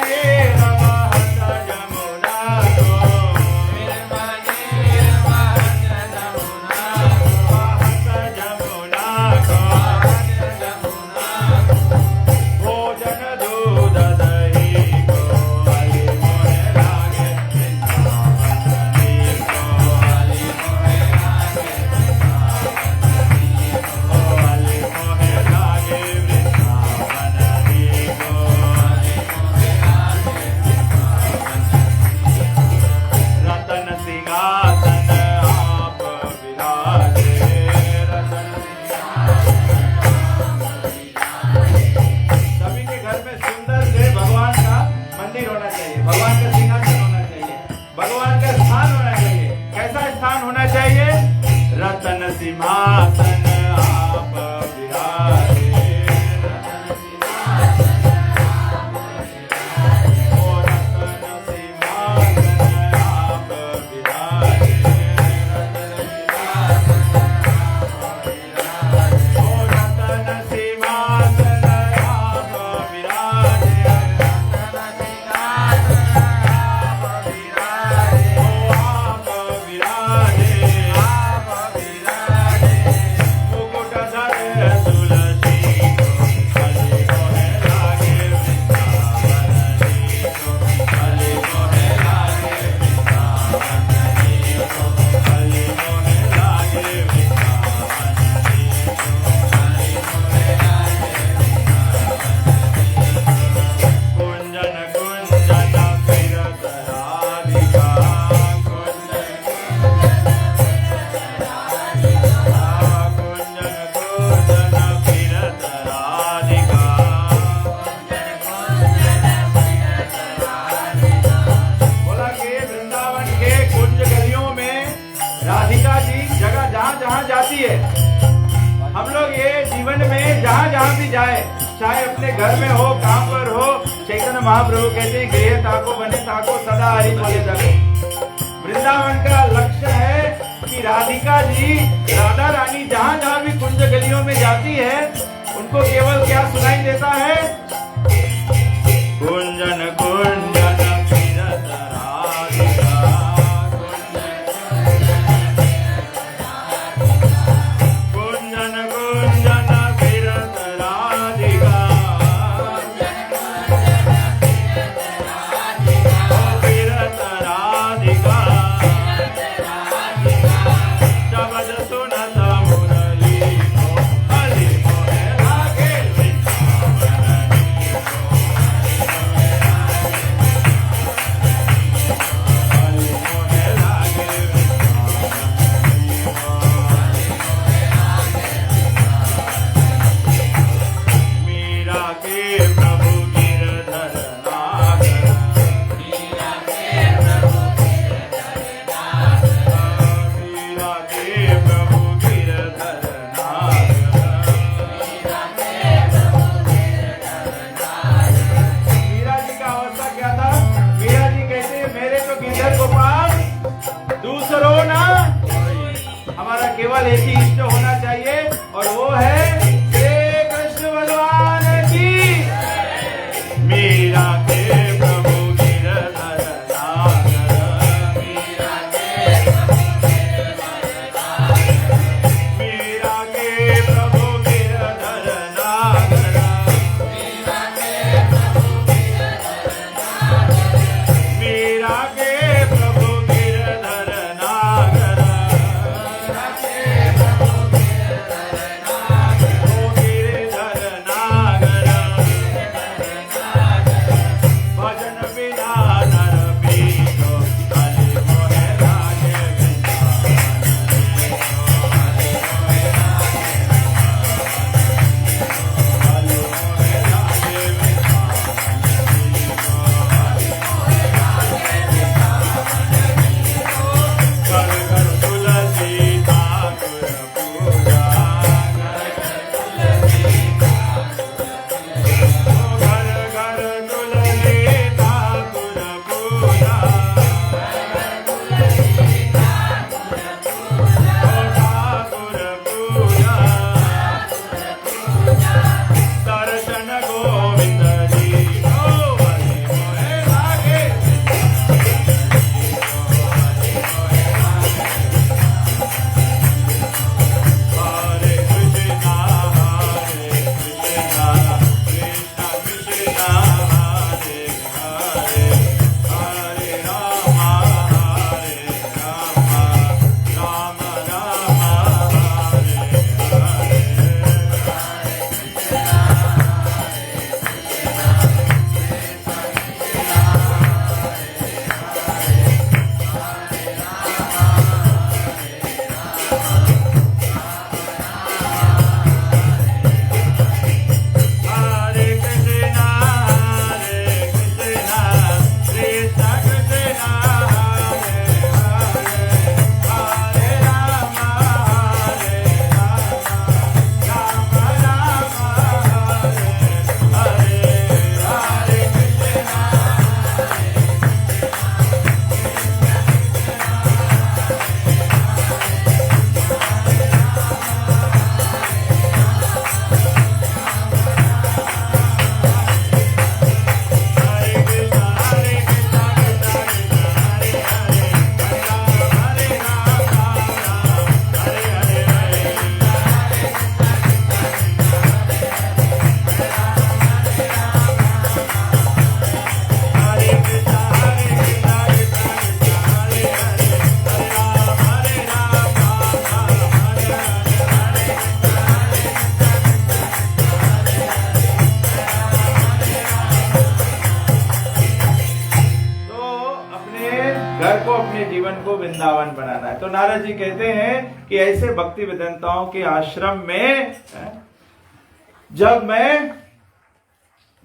S1: नीर बहत जमुना को, बहत जमुना को, भोजन दूध दही को, अली मोहे लागे वृंदावन नीको, अली मोहे लागे वृंदावन नीको, अली मोहे लागे वृंदावन नीको, रतन सिंहासन आप विराजे, रतन सभी के घर में सुंदर से भगवान का मंदिर होना चाहिए, भगवान का सिंहासन होना चाहिए, भगवान का स्थान होना चाहिए। कैसा स्थान होना चाहिए? रतन सिंहासन आप विराजे, रतन सिंहासन आप विराजे, ओ रतन सिंहासन आप विराजे, रतन सिंहासन आप विराजे, ओ रतन सिंहासन आप विराजे, रतन सिंहासन आप विराजे, ओ आप विराजे, आप विराजे, मुकुटधर तुलसी को, अली मोहे लागे वृंदावन नीको, अली मोहे लागे वृंदावन नीको, अली मोहे लागे वृंदावन नीको, अली मोहे लागे कुंजन कुंजन फिरत राधिका, कुंजन कुंजन कुंजन फिरत राधिका, बोला कि वृंदावन के कुंज गलियों में राधिका जी जगह जहाँ जहाँ जाती है, हम लोग ये जीवन में जहाँ जहाँ भी जाए, चाहे अपने घर में हो, काम पर हो, चैतन्य महाप्रभु कहते हैं गृह ताको बने ताको सदा हरि बोले जाको। वृंदावन का लक्ष्य है कि राधिका जी, राधा रानी जहाँ जहाँ भी कुंज गलियों में जाती है, उनको केवल क्या सुनाई देता है? कुंजन कुंजन फिरत राधिका, कुंजन कुंजन फिरत राधिका, फिरत राधिका, शब्द सुनत मुरली को, अली मोहे लागे वृंदावन अपने जीवन को वृंदावन बनाना है। तो नारद जी कहते हैं कि ऐसे भक्ति वेदांताओं के आश्रम में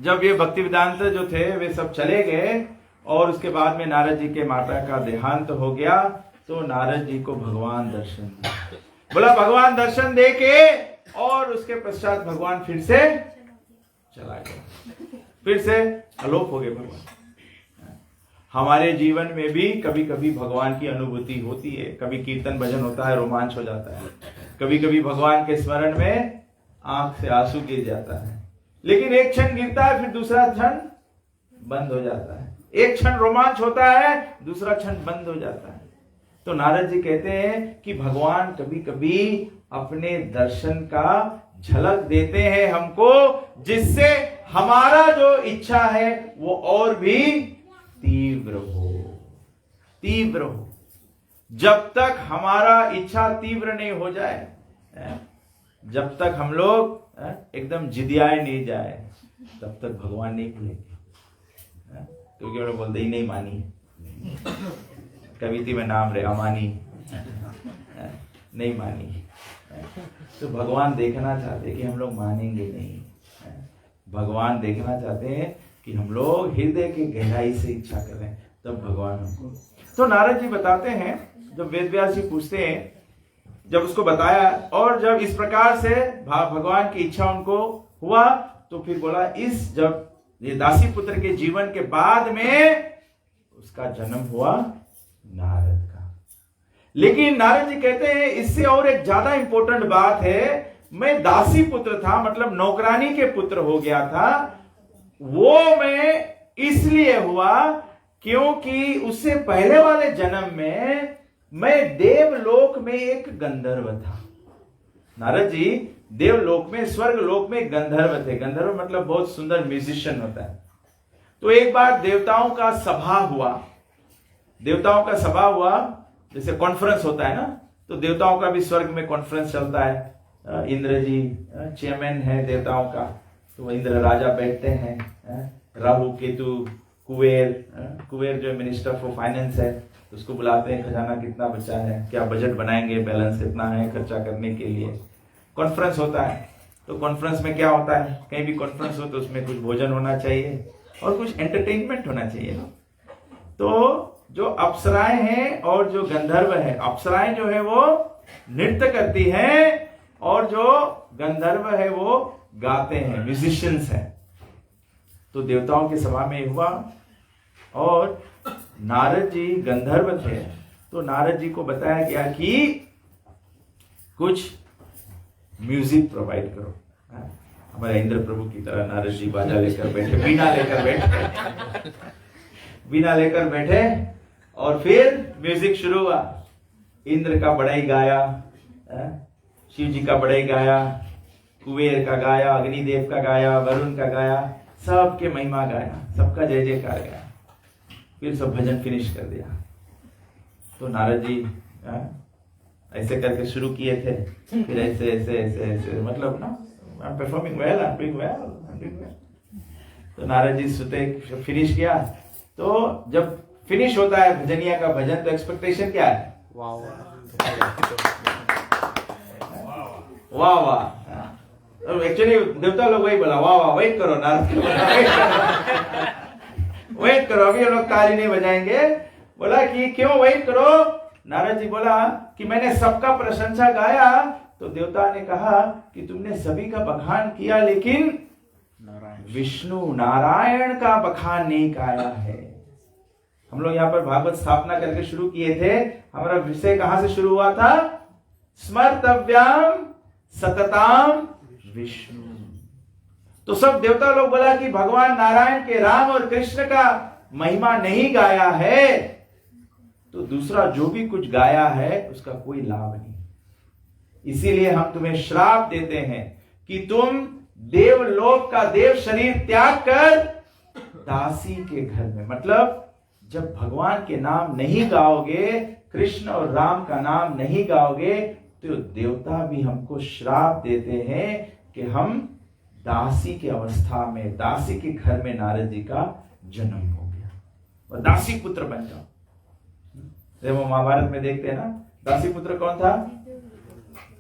S1: जब ये भक्ति वेदांत जो थे वे सब चले गए और उसके बाद में नारद जी के माता का देहांत हो गया, तो नारद जी को भगवान दर्शन दिया। बोला भगवान दर्शन दे के और उसके पश्चात भगवान फिर से चला गया, फिर से अलोप हो गए भगवान। हमारे जीवन में भी कभी कभी भगवान की अनुभूति होती है, कभी कीर्तन भजन होता है, रोमांच हो जाता है, कभी कभी भगवान के स्मरण में आंख से आंसू गिर जाता है, लेकिन एक क्षण गिरता है फिर दूसरा क्षण बंद हो जाता है। एक क्षण रोमांच होता है, दूसरा क्षण बंद हो जाता है। तो नारद जी कहते हैं कि भगवान कभी कभी अपने दर्शन का झलक देते हैं हमको, जिससे हमारा जो इच्छा है वो और भी तीव्र हो। जब तक हमारा इच्छा तीव्र नहीं हो जाए, जब तक हम लोग एकदम जिदियाए नहीं जाए, तब तक भगवान नहीं खुलेंगे। क्योंकि वो लोग बोलते ही नहीं मानी, कविता में नाम रे अमानी, नहीं मानी। तो भगवान देखना चाहते कि हम लोग मानेंगे नहीं, भगवान देखना चाहते हैं कि हम लोग हृदय की गहराई से इच्छा करें, तब भगवान हमको। तो नारद जी बताते हैं, जब वेद व्यास जी पूछते हैं, जब उसको बताया और जब इस प्रकार से भगवान की इच्छा उनको हुआ, तो फिर बोला इस जब ये दासी पुत्र के जीवन के बाद में उसका जन्म हुआ नारद का। लेकिन नारद जी कहते हैं इससे और एक ज्यादा इंपॉर्टेंट बात है, मैं दासी पुत्र था, मतलब नौकरानी के पुत्र हो गया था, वो मैं इसलिए हुआ क्योंकि उससे पहले वाले जन्म में मैं देवलोक में एक गंधर्व था। नारद जी देवलोक में, स्वर्ग लोक में गंधर्व थे। गंधर्व मतलब बहुत सुंदर म्यूजिशियन होता है। तो एक बार देवताओं का सभा हुआ, जैसे कॉन्फ्रेंस होता है ना, तो देवताओं का भी स्वर्ग में कॉन्फ्रेंस चलता है। इंद्र जी चेयरमैन है देवताओं का, तो इंद्र राजा बैठते हैं, राहु केतु कुबेर जो मिनिस्टर फॉर फाइनेंस है, तो उसको बुलाते हैं, खजाना कितना बचा है, क्या बजट बनाएंगे, बैलेंस कितना है खर्चा करने के लिए। कॉन्फ्रेंस होता है, तो कॉन्फ्रेंस में क्या होता है, कहीं भी कॉन्फ्रेंस हो तो उसमें कुछ भोजन होना चाहिए और कुछ एंटरटेनमेंट होना चाहिए ना। तो जो अप्सराएं हैं और जो गंधर्व है, अप्सराएं जो है वो नृत्य करती हैं और जो गंधर्व है वो गाते हैं, म्यूजिशियंस हैं। तो देवताओं की सभा में हुआ और नारद जी गंधर्व थे, तो नारद जी को बताया गया कि कुछ म्यूजिक प्रोवाइड करो। हमारे इंद्र प्रभु की तरह नारद जी बाजा लेकर बैठे, बीना लेकर बैठे और फिर म्यूजिक शुरू हुआ। इंद्र का बड़ाई गाया, शिव जी का बड़ाई गाया, कुबेर का गाया, अग्निदेव का गाया, वरुण का गाया, सबके महिमा गाया, सबका जय जयकार गाया। फिर सब भजन फिनिश कर दिया। तो नारद जी ऐसे करके शुरू किए थे, फिर ऐसे ऐसे ऐसे ऐसे, मतलब ना I am performing well, I am doing well. तो नारद जी सुते फिनिश किया। तो जब फिनिश होता है भजनिया का भजन, तो एक्सपेक्टेशन क्या है, वाह वाह। एक्चुअली देवता लोग वही बोला, वाह वाह, वेट करो नारद, वेट करो, अभी हम लोग ताली नहीं बजाएंगे। बोला कि क्यों वेट करो? नारद जी बोला कि मैंने सबका प्रशंसा गाया, तो देवता ने कहा कि तुमने सभी का बखान किया, लेकिन विष्णु नारायण का बखान नहीं गाया है। हम लोग यहाँ पर भागवत स्थापना करके शुरू किए थे। हमारा विषय कहां से शुरू हुआ था? स्मर्तव्याम सतताम विष्णु। तो सब देवता लोग बोला कि भगवान नारायण के, राम और कृष्ण का महिमा नहीं गाया है, तो दूसरा जो भी कुछ गाया है उसका कोई लाभ नहीं। इसीलिए हम तुम्हें श्राप देते हैं कि तुम देवलोक का देव शरीर त्याग कर दासी के घर में, मतलब जब भगवान के नाम नहीं गाओगे, कृष्ण और राम का नाम नहीं गाओगे, तो देवता भी हमको श्राप देते हैं कि हम दासी की अवस्था में, दासी के घर में नारद जी का जन्म हो गया और दासी पुत्र बन जाओ। जब वो महाभारत में देखते हैं ना, दासी पुत्र कौन था?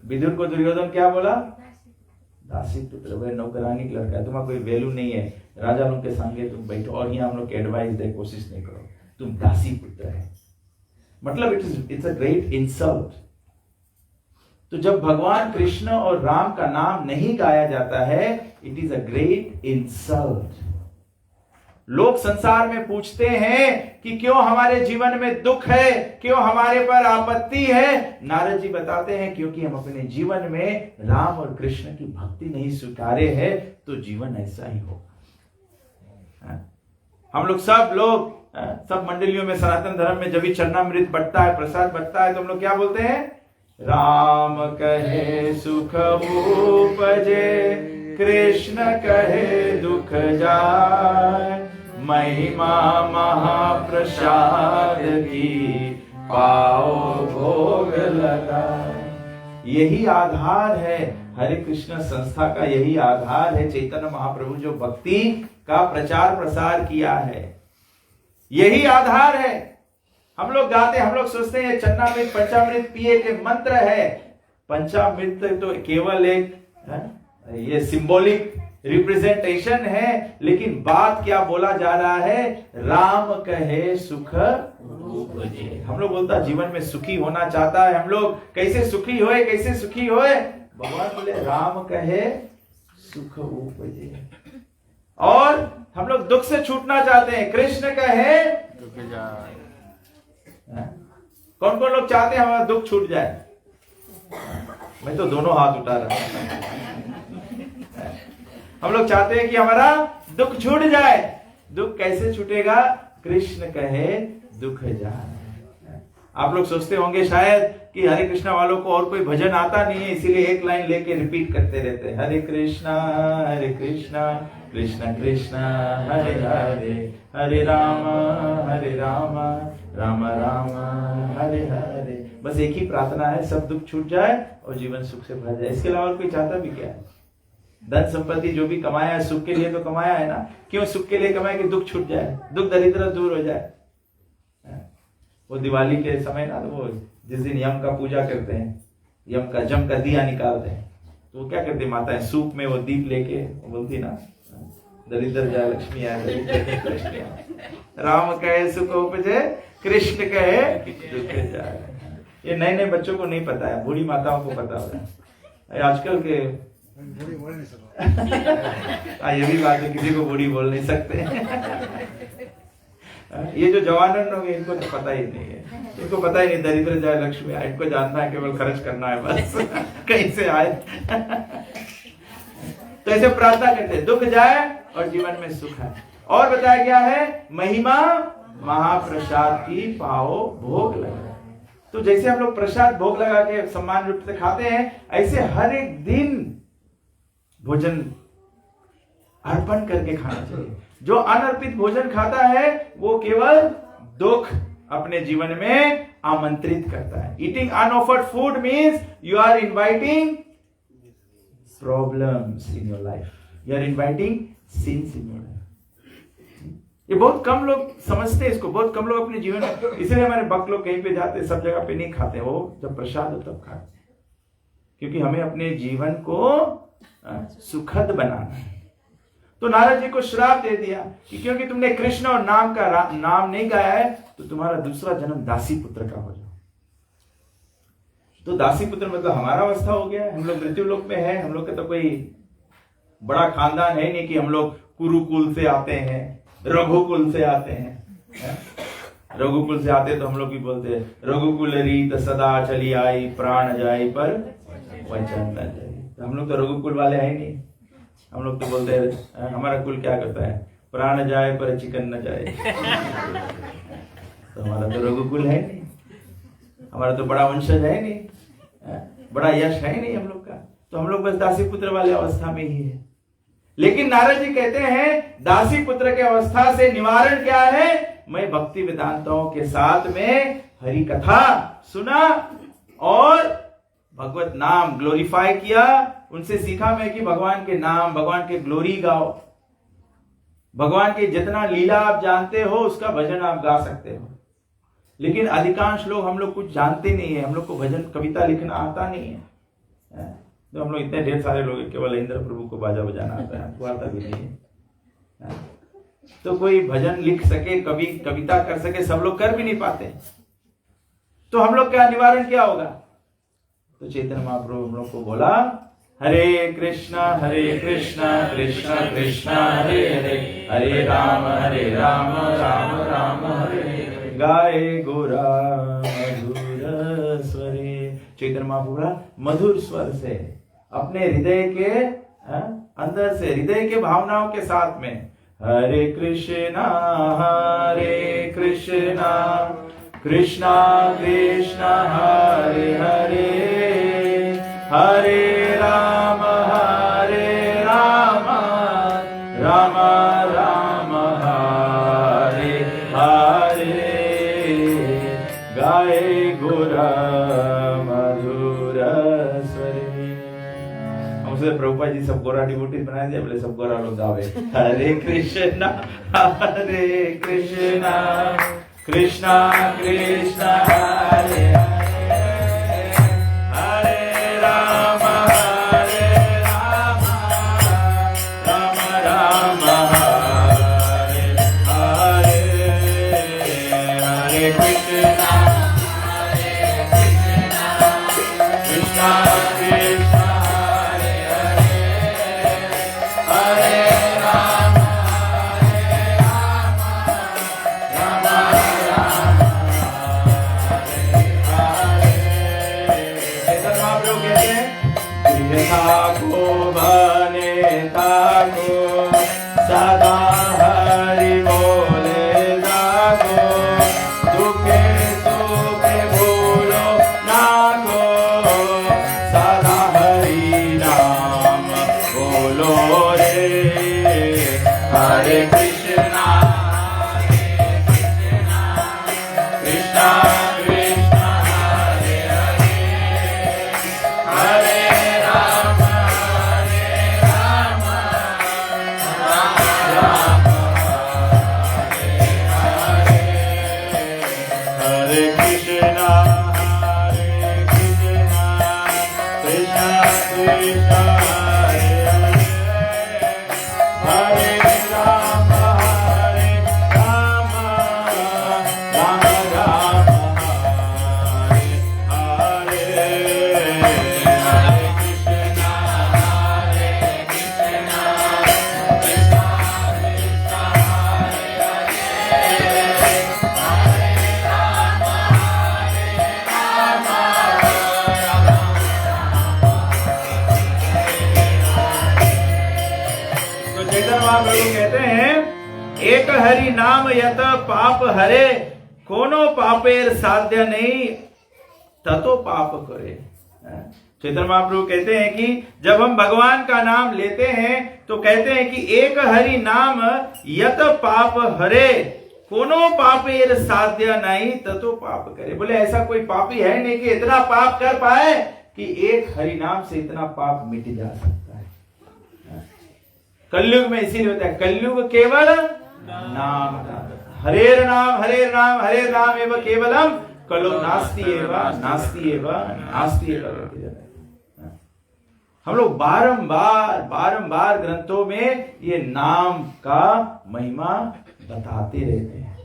S1: विदुर को दुर्योधन क्या बोला? दासी पुत्र, वह नौकरानी का लड़का है, तुम्हारा कोई वैल्यू नहीं है, राजा लोग के सामने तुम बैठो और यहाँ हम लोग के एडवाइस दे कोशिश नहीं करो, तुम दासी पुत्र है। मतलब इट्स अ ग्रेट इंसल्ट। तो जब भगवान कृष्ण और राम का नाम नहीं गाया जाता है, it is a great insult. लोग संसार में पूछते हैं कि क्यों हमारे जीवन में दुख है, क्यों हमारे पर आपत्ति है। नारद जी बताते हैं क्योंकि हम अपने जीवन में राम और कृष्ण की भक्ति नहीं स्वीकारे हैं, तो जीवन ऐसा ही होगा। हम लोग सब मंडलियों में सनातन धर्म में जब भी चरणामृत बंटता है, प्रसाद बंटता है, तो हम लोग क्या बोलते हैं? राम कहे सुख उपजे, कृष्ण कहे दुख जाए, महिमा महाप्रसाद की पाओ भोग लगाए। यही आधार है हरे कृष्ण संस्था का, यही आधार है चैतन्य महाप्रभु जो भक्ति का प्रचार प्रसार किया है, यही आधार है। हम लोग गाते, हम लोग सोचते हैं चन्नामृत पंचामृत पिए के मंत्र है। पंचामृत तो केवल एक ये सिंबॉलिक रिप्रेजेंटेशन है, लेकिन बात क्या बोला जा रहा है? राम कहे सुख उपजे। हम लोग बोलता जीवन में सुखी होना चाहता है, हम लोग कैसे सुखी होए, कैसे सुखी होए? भगवान बोले राम कहे सुख उपजे। और हम लोग दुख से छूटना चाहते हैं, कृष्ण कहे दुख जाए। कौन कौन लोग चाहते हैं हमारा दुख छूट जाए? मैं तो दोनों हाथ उठा रहा हूं। हम लोग चाहते हैं कि हमारा दुख छूट जाए। दुख कैसे छूटेगा? कृष्ण कहे दुख जाए। आप लोग सोचते होंगे शायद कि हरे कृष्णा वालों को और कोई भजन आता नहीं है, इसीलिए एक लाइन लेके रिपीट करते रहते हैं, हरे कृष्णा कृष्ण कृष्ण हरे हरे, हरे राम राम राम हरे हरे। बस एक ही प्रार्थना है, सब दुख छूट जाए और जीवन सुख से भर जाए। इसके अलावा कोई चाहता भी क्या है? धन संपत्ति जो भी कमाया है सुख के लिए तो कमाया है ना, क्यों सुख के लिए कमाया? कि दुख छूट जाए, दुख दरिद्र दूर हो जाए। वो दिवाली के समय ना, तो वो जिस दिन यम का पूजा करते हैं, जम का दिया निकालते हैं, तो वो क्या करते माताएं? सूप में वो दीप लेके वो बोलती ना, दरिद्र जाए लक्ष्मी आए, दरिद्र लक्ष्मी आए। राम कहे सुख उपजे, कृष्ण कहे दुख जाए। ये नए नए बच्चों को नहीं पता है, बूढ़ी माताओं को पता होता है। आजकल के ये भी बात है, किसी को बूढ़ी बोल नहीं सकते। ये जो जवान लोग इनको तो पता ही नहीं है, इनको पता ही नहीं दरिद्र जाए लक्ष्मी आए, इनको जानना है केवल खर्च करना है बस। कहीं से आए। तो ऐसे प्रार्थना करते दुख जाए और जीवन में सुख है। और बताया गया है महिमा महाप्रसाद की पाओ भोग लगा। तो जैसे हम लोग प्रसाद भोग लगा के सम्मान रूप से खाते हैं, ऐसे हर एक दिन भोजन अर्पण करके खाना चाहिए। जो अनर्पित भोजन खाता है वो केवल दुख अपने जीवन में आमंत्रित करता है। Eating unoffered food means you are inviting problems in your life, you are inviting sins in your life. ये बहुत कम लोग समझते हैं इसको, बहुत कम लोग अपने जीवन में, इसलिए हमारे भक्त लोग कहीं पे जाते सब जगह पे नहीं खाते, वो जब प्रसाद हो तब खाते, क्योंकि हमें अपने जीवन को सुखद बनाना है। तो नारद जी को श्राप दे दिया कि क्योंकि तुमने कृष्ण और नाम नहीं गाया है, तो तुम्हारा दूसरा जन्म दासी पुत्र का हो जाए। तो दासी पुत्र मतलब हमारा अवस्था हो गया, हम लोग मृत्यु लोक में है, हम लोग का तो कोई बड़ा खानदान है नहीं कि हम लोग कुरुकुल से आते हैं, रघुकुल से आते हैं। रघुकुल से आते तो हम लोग भी बोलते हैं रघुकुल रीत सदा चली आई, प्राण जाई पर वचन न जाई। हम लोग तो रघुकुल वाले हैं नहीं, हम लोग तो बोलते हैं हमारा कुल क्या करता है, प्राण जाए पर चिकन न जाए। तो हमारा तो रघुकुल है नहीं, हमारा तो बड़ा वंशज है नहीं, बड़ा यश है नहीं हम लोग का, तो हम लोग बस दासी पुत्र वाले अवस्था में ही है। लेकिन नारद जी कहते हैं दासी पुत्र के अवस्था से निवारण क्या है? मैं भक्ति वेदांतों के साथ में हरि कथा सुना और भगवत नाम ग्लोरीफाई किया, उनसे सीखा मैं कि भगवान के नाम, भगवान के ग्लोरी गाओ, भगवान के जितना लीला आप जानते हो उसका भजन आप गा सकते हो। लेकिन अधिकांश लोग, हम लोग कुछ जानते नहीं है, हम लोग को भजन कविता लिखना आता नहीं है। तो हम लोग इतने ढेर सारे लोग हैं, केवल इंद्र प्रभु को बाजा बजाना आता है, हमको आता भी नहीं है। तो कोई भजन लिख सके, कवि कविता कर सके, सब लोग कर भी नहीं पाते। तो हम लोग का निवारण क्या होगा? तो चैतन्य महाप्रभु हम लोग को बोला, हरे कृष्णा कृष्णा कृष्णा हरे हरे, हरे राम राम राम हरे हरे। गाए गोरा मधुर स्वरे। चैतन्य महाप्रभु मधुर स्वर से अपने हृदय के अंदर से, हृदय के भावनाओं के साथ में, हरे कृष्णा कृष्णा कृष्णा हरे हरे, हरे राम राम राम हरे हरे। गाए गोरा मधुर स्वरे। हमसे प्रभुपाद जी सब गोरा डिवोटी बनाए थे, बोले सब गोरा लोग गावे, हरे कृष्णा कृष्णा कृष्णा हरे हरे, हरे राम राम हरे हरे, हरे कृष्णा कृष्णा कृष्णा हरे हरे, हरे राम थाको बने थाको, सदा हरि बोले जागो, दुखे सुखे भूलो नागो, सदा हरि नाम बोलो रे, हरे कृष्णा कृष्णा कृष्णा हरे हरे, हरे कहते हैं, एक हरि नाम यत पाप हरे, कोनो पापेर साध्य नहीं ततो पाप करे। चैतन्य महाप्रभु कहते हैं कि जब हम भगवान का नाम लेते हैं तो कहते हैं कि एक हरि नाम यत पाप हरे, कोनो पापेर साध्य नहीं ततो पाप करे। बोले ऐसा कोई पापी है नहीं कि इतना पाप कर पाए कि एक हरि नाम से इतना पाप मिट जा सकता है। कलयुग में इसीलिए होता है, कलयुग केवल नाम, हरे राम एवं केवलम, कलो नास्ति एव। हम लोग बारंबार ग्रंथों में ये नाम का महिमा बताते रहते हैं।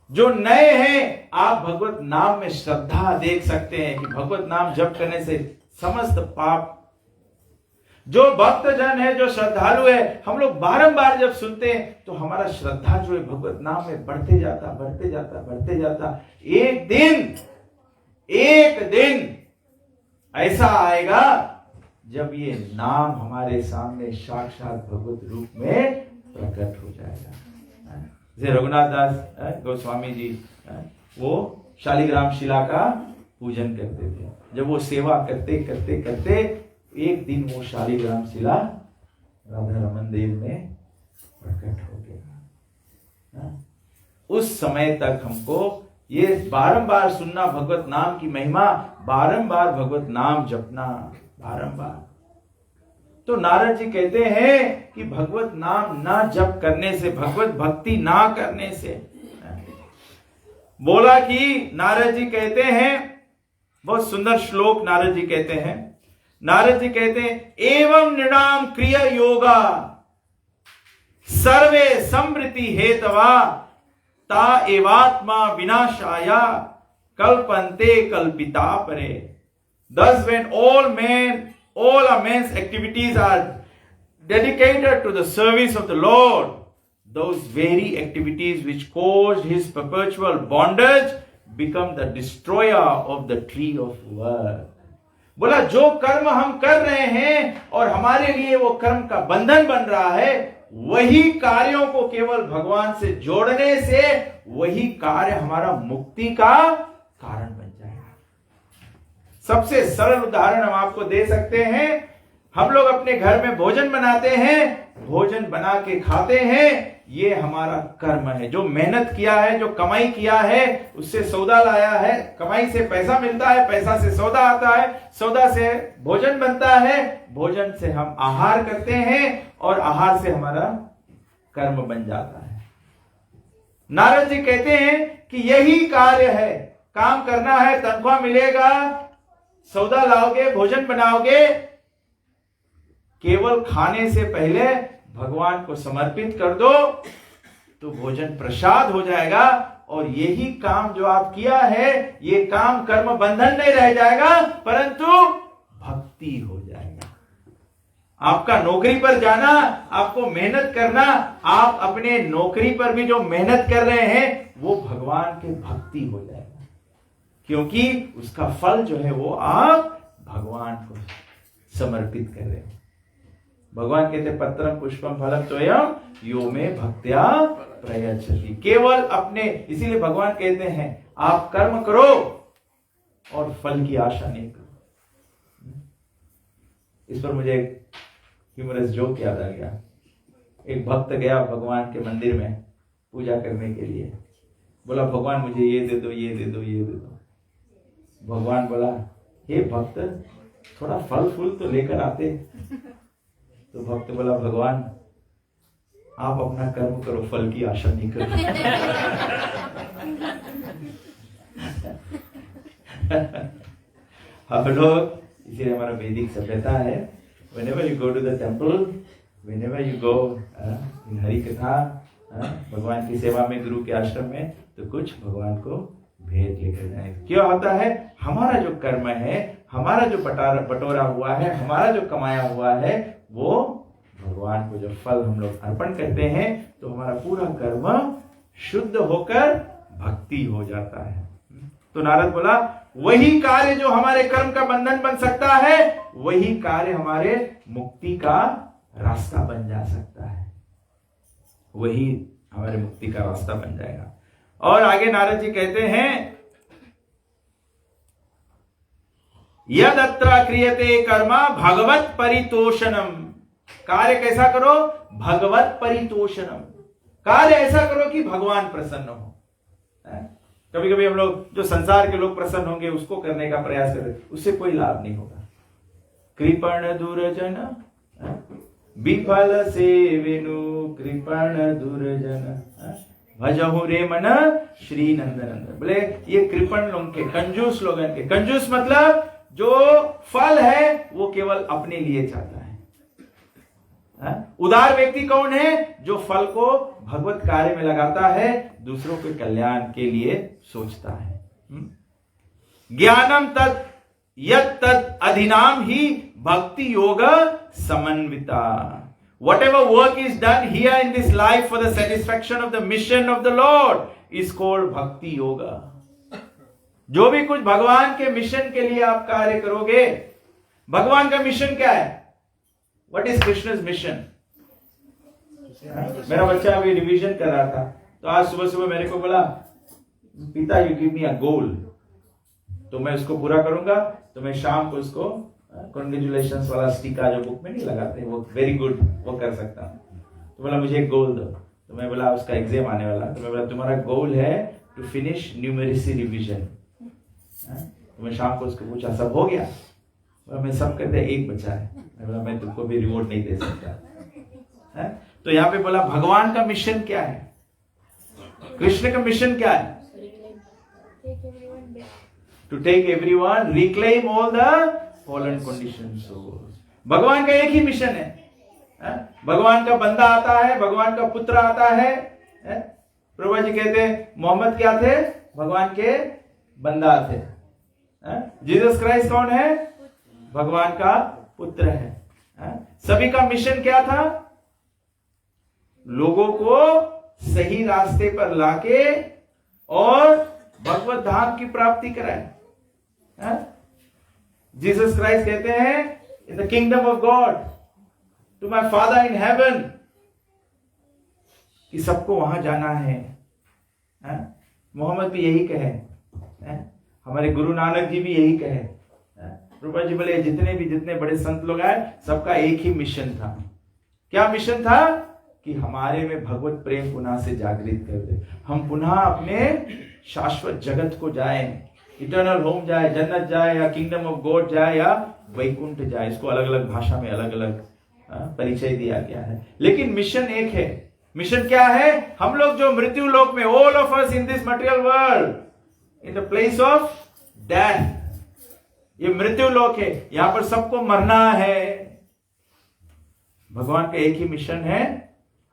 S1: जो नए हैं, आप भगवत नाम में श्रद्धा देख सकते हैं कि भगवत नाम जप करने से समस्त पाप, जो भक्त जन है, जो श्रद्धालु है, हम लोग बारंबार जब सुनते हैं तो हमारा श्रद्धा जो है भगवत नाम में बढ़ते जाता। एक दिन ऐसा आएगा जब ये नाम हमारे सामने साक्षात भगवत रूप में प्रकट हो जाएगा। जैसे रघुनाथ दास गोस्वामी जी, वो शालिग्राम शिला का पूजन करते थे। जब वो सेवा करते एक दिन वो शालिग्राम शिला राधा रमन देव में प्रकट हो गया। उस समय तक हमको ये बारंबार सुनना भगवत नाम की महिमा, बारंबार भगवत नाम जपना, बारंबार। तो नारद जी कहते हैं कि भगवत नाम ना जप करने से, भगवत भक्ति ना करने से बोला कि नारद जी कहते हैं, बहुत सुंदर श्लोक नारद जी कहते हैं, नारद जी कहते हैं एवं नृणाम क्रिया योगा सर्वे समृद्धि हेतवा ता एवात्मा विनाशाया कल्पन्ते कल्पिता परे। Thus when all our men's activities are dedicated to the service of the Lord, those very activities which caused his perpetual bondage become the destroyer of the tree of work. बोला जो कर्म हम कर रहे हैं और हमारे लिए वो कर्म का बंधन बन रहा है, वही कार्यों को केवल भगवान से जोड़ने से वही कार्य हमारा मुक्ति का कारण बन जाएगा। सबसे सरल उदाहरण हम आपको दे सकते हैं। हम लोग अपने घर में भोजन बनाते हैं, भोजन बना के खाते हैं, ये हमारा कर्म है। जो मेहनत किया है, जो कमाई किया है, उससे सौदा लाया है, कमाई से पैसा मिलता है, पैसा से सौदा आता है, सौदा से भोजन बनता है, भोजन से हम आहार करते हैं और आहार से हमारा कर्म बन जाता है। नारद जी कहते हैं कि यही कार्य है, काम करना है, तनख्वाह मिलेगा, सौदा लाओगे, भोजन बनाओगे, केवल खाने से पहले भगवान को समर्पित कर दो तो भोजन प्रसाद हो जाएगा। और यही काम जो आप किया है, ये काम कर्म बंधन नहीं रह जाएगा, परंतु भक्ति हो जाएगा। आपका नौकरी पर जाना, आपको मेहनत करना, आप अपने नौकरी पर भी जो मेहनत कर रहे हैं वो भगवान के भक्ति हो जाएगा, क्योंकि उसका फल जो है वो आप भगवान को समर्पित कर रहे हैं। भगवान कहते पत्रम पुष्पम फलम तोयम यो में भक्त्या प्रयच्छति। केवल अपने, इसीलिए भगवान कहते हैं आप कर्म करो और फल की आशा नहीं करो। इस पर मुझे एक ह्यूमरस जोक याद आ गया। एक भक्त गया भगवान के मंदिर में पूजा करने के लिए, बोला भगवान मुझे ये दे दो, ये दे दो, ये दे दो। भगवान बोला हे भक्त, थोड़ा फल फूल तो लेकर आते। तो भक्त बोला भगवान आप अपना कर्म करो, फल की आशा नहीं करो। हम लोग, इसीलिए हमारा वैदिक सभ्यता है, whenever you go to the temple, whenever you go in Hari कथा, भगवान की सेवा में, गुरु के आश्रम में, तो कुछ भगवान को भेंट लेकर जाए। क्या होता है, हमारा जो कर्म है, हमारा जो बटोरा हुआ है, हमारा जो कमाया हुआ है, वो भगवान को जो फल हम लोग अर्पण करते हैं तो हमारा पूरा कर्म शुद्ध होकर भक्ति हो जाता है। तो नारद बोला वही कार्य जो हमारे कर्म का बंधन बन सकता है, वही कार्य हमारे मुक्ति का रास्ता बन जा सकता है, वही हमारे मुक्ति का रास्ता बन जाएगा। और आगे नारद जी कहते हैं यद अत्र क्रियते कर्मा भगवत परितोषणम। कार्य कैसा करो, भगवत परितोषणम। कार्य ऐसा करो कि भगवान प्रसन्न हो। कभी कभी हम लोग, जो संसार के लोग प्रसन्न होंगे उसको करने का प्रयास करें, उससे कोई लाभ नहीं होगा। कृपण दुर्जन विफल से वेनु, कृपण दुर्जन भजहु रे मन श्री नंदन। बोले ये कृपण लोग के, कंजूस लोगन के, कंजूस मतलब जो फल है वो केवल अपने लिए चाहता है। उदार व्यक्ति कौन है, जो फल को भगवत कार्य में लगाता है, दूसरों के कल्याण के लिए सोचता है। ज्ञानम तत् यत् तत् अधिनाम ही भक्ति योग समन्विता। Whatever work is done here in this life for the satisfaction of the mission of the Lord is called bhakti yoga. जो भी कुछ भगवान के मिशन के लिए आप कार्य करोगे, भगवान का मिशन क्या है? What is Krishna's mission? मेरा बच्चा अभी रिवीजन कर रहा था, तो आज सुबह सुबह मेरे को बोला पिता यू गिव मी अ गोल, तो मैं उसको पूरा करूंगा, तो मैं शाम को उसको कॉन्ग्रेचुलेशंस वाला स्टिका जो बुक में नहीं लगाते, वो वेरी गुड, वो कर सकता हूँ। तो बोला मुझे एक गोल दो, तो मैं बोला उसका एग्जाम आने वाला, तो मैं बोला तुम्हारा गोल है टू फिनिश न्यूमेरिसी रिवीजन। तो मैं शाम को उसको पूछा सब हो गया? मैं सब करते एक बचा है। मैं बोला मैं तुमको भी रिवॉर्ड नहीं दे सकता। तो यहाँ पे बोला भगवान का मिशन क्या है, कृष्ण का मिशन क्या है? To take everyone, reclaim all the fallen conditioned souls. भगवान का एक ही मिशन है। भगवान का बंदा आता है, भगवान का पुत्र आता है। प्रभु जी कहते हैं मोहम्मद क्या थे? भगवान के बंदा थे। जीसस क्राइस्ट कौन है? भगवान का पुत्र है। सभी का मिशन क्या था? लोगों को सही रास्ते पर लाके और भगवत धाम की प्राप्ति कराए। जीसस क्राइस्ट कहते हैं in the kingdom of God to my father in heaven, कि सबको वहां जाना है। मोहम्मद भी यही कहे, हमारे गुरु नानक जी भी यही कहे। रूपा जी बोले जितने बड़े संत लोग आए, सबका एक ही मिशन था। क्या मिशन था? कि हमारे में भगवत प्रेम पुनः से जागृत कर दे, हम पुनः अपने शाश्वत जगत को जाएं, इटर्नल होम जाए, जन्नत जाए, या किंगडम ऑफ गॉड जाए, या वैकुंठ जाए। इसको अलग अलग भाषा में अलग अलग परिचय दिया गया है, लेकिन मिशन एक है। मिशन क्या है? हम लोग जो मृत्यु लोक में, all of us in this material world, in the place of death, ये मृत्यु लोक है, यहां पर सबको मरना है। भगवान का एक ही मिशन है,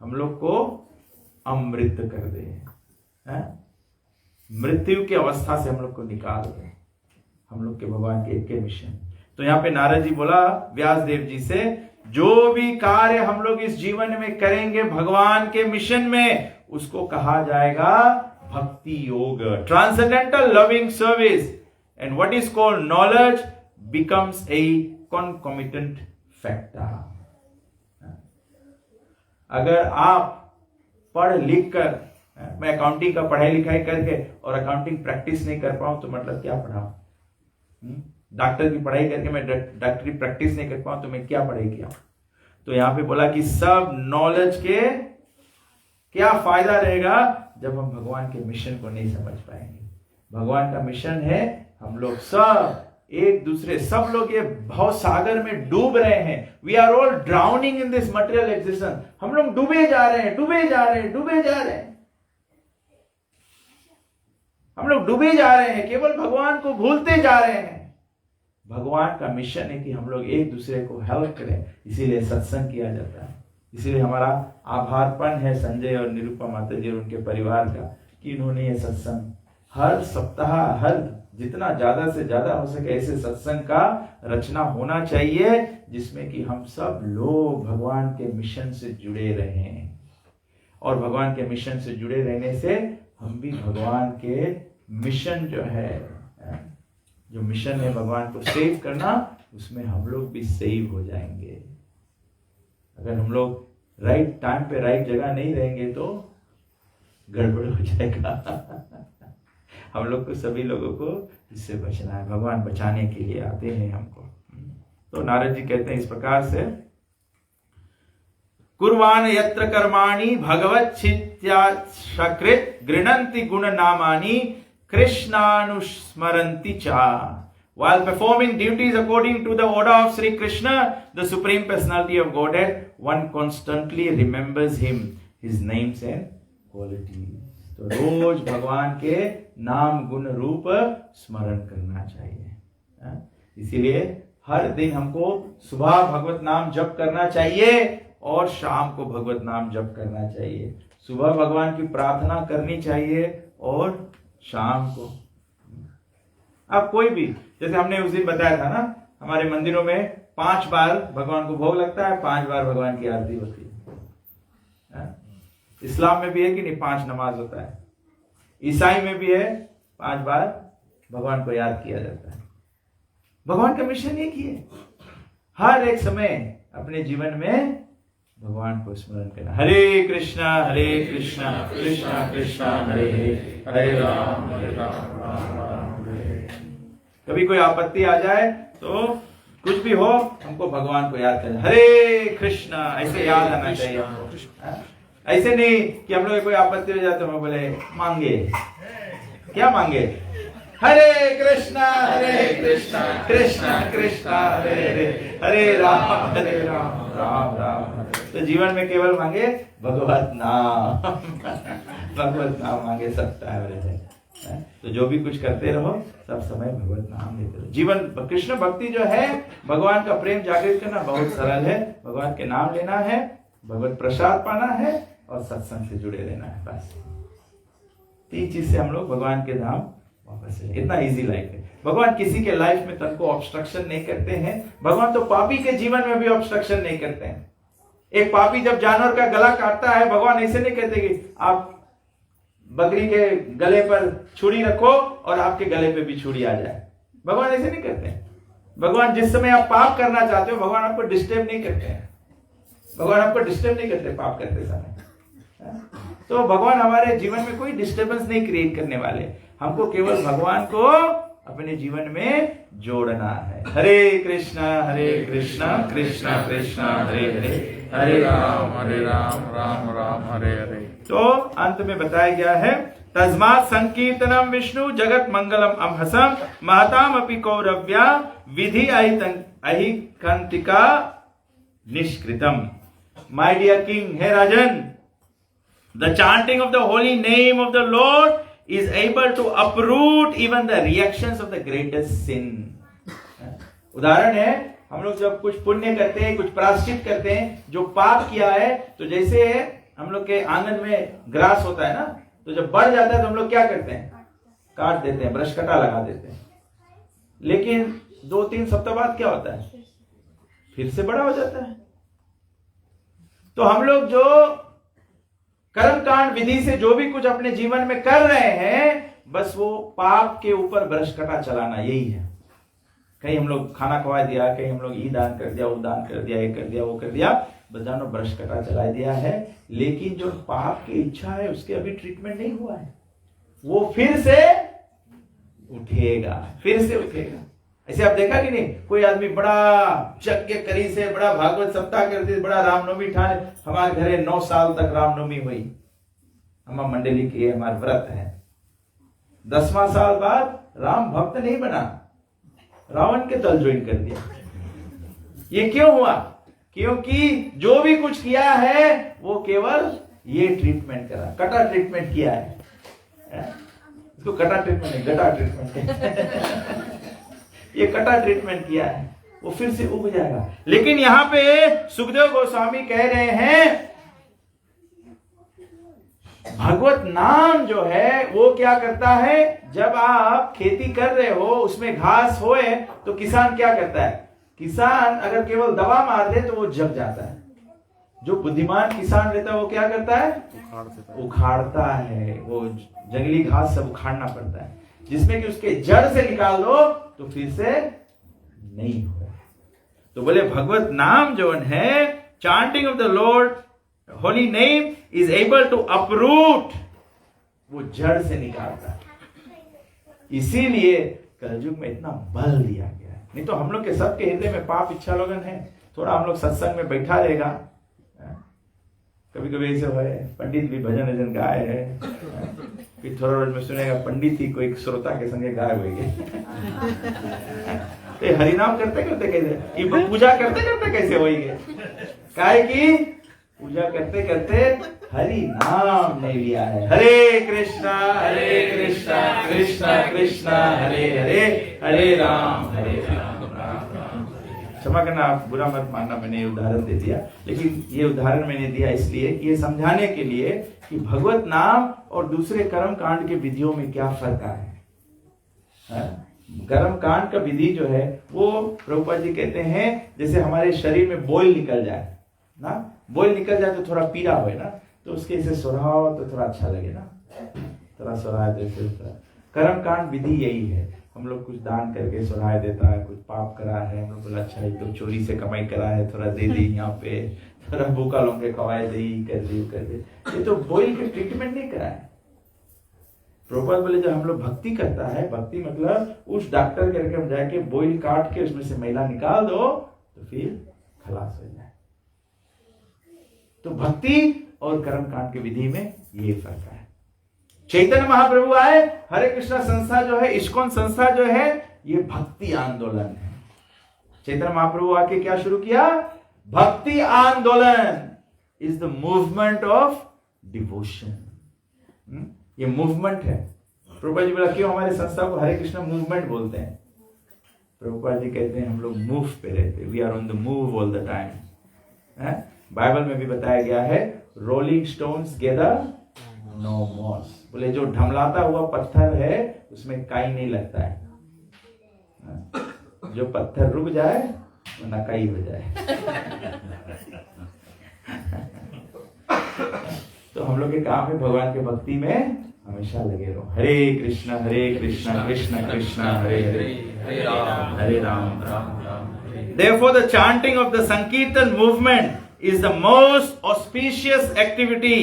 S1: हम लोग को अमृत कर दे, मृत्यु की अवस्था से हम लोग को निकाल दे। हम लोग के भगवान के एक ही मिशन। तो यहां पे नारद जी बोला व्यास देव जी से, जो भी कार्य हम लोग इस जीवन में करेंगे भगवान के मिशन में, उसको कहा जाएगा भक्ति योग, transcendental loving service. And what is called knowledge becomes a concomitant factor. अगर आप पढ़ लिख कर, मैं अकाउंटिंग का पढ़ाई लिखाई करके और अकाउंटिंग प्रैक्टिस नहीं कर पाऊं तो मतलब क्या पढ़ा? डॉक्टर की पढ़ाई करके मैं डॉक्टरी प्रैक्टिस नहीं कर पाऊं तो मैं क्या पढ़ाई किया? तो यहां पे बोला कि सब नॉलेज के क्या फायदा रहेगा जब हम भगवान के मिशन को नहीं समझ पाएंगे। भगवान का मिशन है, हम लोग सब एक दूसरे, सब लोग ये भव सागर में डूब रहे हैं। We are all drowning in this material existence. हम लोग डूबे जा रहे हैं, डूबे जा रहे हैं, डूबे जा रहे हैं। हम लोग डूबे जा रहे हैं, केवल भगवान को भूलते जा रहे हैं। भगवान का मिशन है कि हम लोग एक दूसरे को हेल्प करें, इसीलिए सत्संग किया जाता है। इसीलिए हमारा आभारपन है संजय और निरूपा माता जी और उनके परिवार का कि इन्होंने ये सत्संग हर सप्ताह, हर जितना ज्यादा से ज्यादा हो सके ऐसे सत्संग का रचना होना चाहिए, जिसमें कि हम सब लोग भगवान के मिशन से जुड़े रहें। और भगवान के मिशन से जुड़े रहने से हम भी भगवान के मिशन जो है, जो मिशन है भगवान को सेव करना, उसमें हम लोग भी सेव हो जाएंगे। अगर हम लोग राइट टाइम पे राइट जगह नहीं रहेंगे तो गड़बड़ हो जाएगा। हम लोग को, सभी लोगों को इससे बचना है। भगवान बचाने के लिए आते हैं हमको। तो नारद जी कहते हैं इस प्रकार से, कुर्वाण यत्र कर्माणि भगवत चित्याशकृत गृह्णन्ति गुण नामानि कृष्णानुस्मरन्ति चा। While performing duties according to the order of Sri Krishna, the Supreme Personality of Godhead, one constantly remembers him, his names and qualities. तो रोज भगवान के नाम गुण रूप स्मरण करना चाहिए। इसीलिए हर दिन हमको सुबह भगवत नाम जप करना चाहिए और शाम को भगवत नाम जप करना चाहिए। सुबह भगवान की प्रार्थना करनी चाहिए और शाम को आप कोई भी, जैसे हमने उस दिन बताया था ना, हमारे मंदिरों में 5 बार भगवान को भोग लगता है, 5 बार भगवान की आरती होती है। इस्लाम में भी है कि नहीं, 5 नमाज होता है। ईसाई में भी है, 5 बार भगवान को याद किया जाता है। भगवान का मिशन एक ही है, हर एक समय अपने जीवन में भगवान को स्मरण करना। हरे कृष्णा कृष्णा कृष्णा हरे हरे, हरे राम राम राम हरे। कभी कोई आपत्ति आ जाए तो कुछ भी हो, हमको भगवान को याद करना, हरे कृष्णा, ऐसे याद आना चाहिए हमको। ऐसे नहीं कि हम लोग कोई आपत्ति हो जाए तो हम बोले मांगे, क्या मांगे? हरे कृष्णा कृष्णा कृष्णा हरे हरे, हरे राम राम राम। तो जीवन में केवल मांगे भगवत नाम, भगवत नाम मांगे, सब टाइम रहे। तो जो भी कुछ करते रहो सब समय भगवत नाम लेते रहो। जीवन कृष्ण भक्ति जो है, भगवान का प्रेम जागृत करना बहुत सरल है। भगवान के नाम लेना है, भगवत प्रसाद पाना है और सत्संग से जुड़े रहना है, बस 3 चीज से हम लोग भगवान के धाम वापस है। इतना इजी लाइफ है। भगवान किसी के लाइफ में तन को ऑब्स्ट्रक्शन नहीं करते हैं। भगवान तो पापी के जीवन में भी ऑब्स्ट्रक्शन नहीं करते हैं। एक पापी जब जानवर का गला काटता है, भगवान ऐसे नहीं कहते कि आप बकरी के गले पर छुरी रखो और आपके गले पे भी छुरी आ जाए। भगवान ऐसे नहीं करते हैं। भगवान जिस समय आप पाप करना चाहते हो, भगवान आपको डिस्टर्ब नहीं करते हैं। भगवान आपको डिस्टर्ब नहीं करते पाप करते समय। तो भगवान हमारे जीवन में कोई डिस्टर्बेंस नहीं क्रिएट करने वाले। हमको केवल भगवान को अपने जीवन में जोड़ना है। हरे कृष्णा कृष्णा कृष्णा हरे हरे, हरे राम राम राम हरे हरे। तो अंत में बताया गया है, तस्मात् संकीर्तनम विष्णु जगत मंगलम अमहसम महताम अपि कौरव्या विधि अहिकंतिका निष्कृतम। माय डियर किंग, हे राजन, the chanting of the holy name of the Lord is able to uproot even the reactions of the greatest sin. उदाहरण है, हम लोग जब कुछ पुण्य करते हैं, कुछ प्रायश्चित करते हैं, जो पाप किया है, तो जैसे हम लोग के आंगन में ग्रास होता है ना, तो जब बढ़ जाता है तो हम लोग क्या करते हैं, काट देते हैं, ब्रश कटा लगा देते हैं। लेकिन 2-3 सप्ताह बाद क्या होता है, फिर से बड़ा हो जाता है। तो हम लोग जो कर्मकांड विधि से जो भी कुछ अपने जीवन में कर रहे हैं, बस वो पाप के ऊपर ब्रश कटा चलाना, यही है। कहीं हम लोग खाना खवा दिया, कहीं हम लोग ये दान कर दिया, वो दान कर दिया, ये कर दिया, वो कर दिया, बस जानो ब्रश कटा चला दिया है। लेकिन जो पाप की इच्छा है उसके अभी ट्रीटमेंट नहीं हुआ है, वो फिर से उठेगा, फिर से उठेगा। ऐसे आप देखा कि नहीं, कोई आदमी बड़ा यज्ञ करी से, बड़ा भागवत सप्ताह करते, बड़ा रामनवमी ठाने। हमारे घरे 9 साल तक रामनवमी हुई, हमारा मंडली की हमारा व्रत है। 10वां साल बाद राम भक्त नहीं बना, रावण के दल ज्वाइन कर दिया। ये क्यों हुआ? क्योंकि जो भी कुछ किया है वो केवल ये ट्रीटमेंट करा, कटा ट्रीटमेंट किया है। इसको कटा ट्रीटमेंट नहीं, गटा ट्रीटमेंट ये कटा ट्रीटमेंट किया है, वो फिर से उग जाएगा। लेकिन यहां पे सुखदेव गोस्वामी कह रहे हैं, भगवत नाम जो है वो क्या करता है, जब आप खेती कर रहे हो, उसमें घास होए तो किसान क्या करता है, किसान अगर केवल दवा मार दे तो वो जग जाता है। जो बुद्धिमान किसान रहता है वो क्या करता है, उखाड़ता है। वो जंगली घास सब उखाड़ना पड़ता है, जिसमें कि उसके जड़ से निकाल दो तो फिर से नहीं हो। तो बोले भगवत नाम जो है, chanting of the Lord holy name is able to uproot, वो जड़ से निकालता है। इसीलिए कलयुग में इतना बल दिया गया है। नहीं तो हम लोग के सबके हृदय में पाप इच्छा लगन है। थोड़ा हम लोग सत्संग में बैठा रहेगा, कभी कभी ऐसे हुए पंडित भी भजन वजन गाए है, फिर थोड़ा रोज में सुनेगा पंडित ही कोई श्रोता के संगे गाए हुए हरिनाम करते करते कैसे, पूजा करते करते कैसे होगी, काहे की पूजा करते करते हरि नाम ले लिया है। हरे कृष्णा कृष्णा कृष्णा हरे हरे, हरे राम क्षमा करना, आप बुरा मत मानना, मैंने ये उदाहरण दे दिया। लेकिन ये उदाहरण मैंने दिया इसलिए कि ये समझाने के लिए कि भगवत नाम और दूसरे कर्म कांड के विधियों में क्या फर्क है। कर्म कांड का विधि जो है वो प्रभुपाद जी कहते हैं, जैसे हमारे शरीर में बोल निकल जाए ना, बोल निकल जाए तो थोड़ा पीड़ा हो ना, तो उसके इसे सुराहो तो थोड़ा अच्छा लगे ना, थोड़ा सुराह देते। कर्म कांड विधि यही है, हम लोग कुछ दान करके सुराह देता है, कुछ पाप करा है, हम लोग बोला अच्छा है, तो चोरी से कमाई करा है, थोड़ा दे दी यहाँ पे, थोड़ा भूखा लोग खवाए दे, कर दे। ये तो बोल के ट्रीटमेंट नहीं करा है। प्रभुपाद बोले जब हम लोग भक्ति करता है, भक्ति मतलब उस डॉक्टर करके हम जाके बोइल काट के उसमें से मैला निकाल दो तो फिर खलास हो जाए। तो भक्ति और कर्म कांड की विधि में ये फर्क है। चैतन्य महाप्रभु आए, हरे कृष्णा संस्था जो है, इस्कॉन संस्था जो है, ये भक्ति आंदोलन है। चैतन्य महाप्रभु आके क्या शुरू किया, भक्ति आंदोलन is the movement of devotion. ये मूवमेंट है, प्रभुपाद जी बोला क्यों हमारे संस्था को हरे कृष्णा मूवमेंट बोलते हैं? प्रभुपाद जी कहते हैं हम लोग मूव पे रहते, we are on the move all the time. Bible में भी बताया गया है rolling stones gather no moss, बोले जो ढमलाता हुआ पत्थर है उसमें काई नहीं लगता है, जो पत्थर रुक जाए वो नकाई हो जाए। तो हम लोग के काम है भगवान के भक्ति में हमेशा लगे रहो। हरे कृष्णा कृष्ण कृष्ण हरे हरे, हरे Ram Ram Ram. Therefore, the chanting of the Sankirtan movement is the most auspicious activity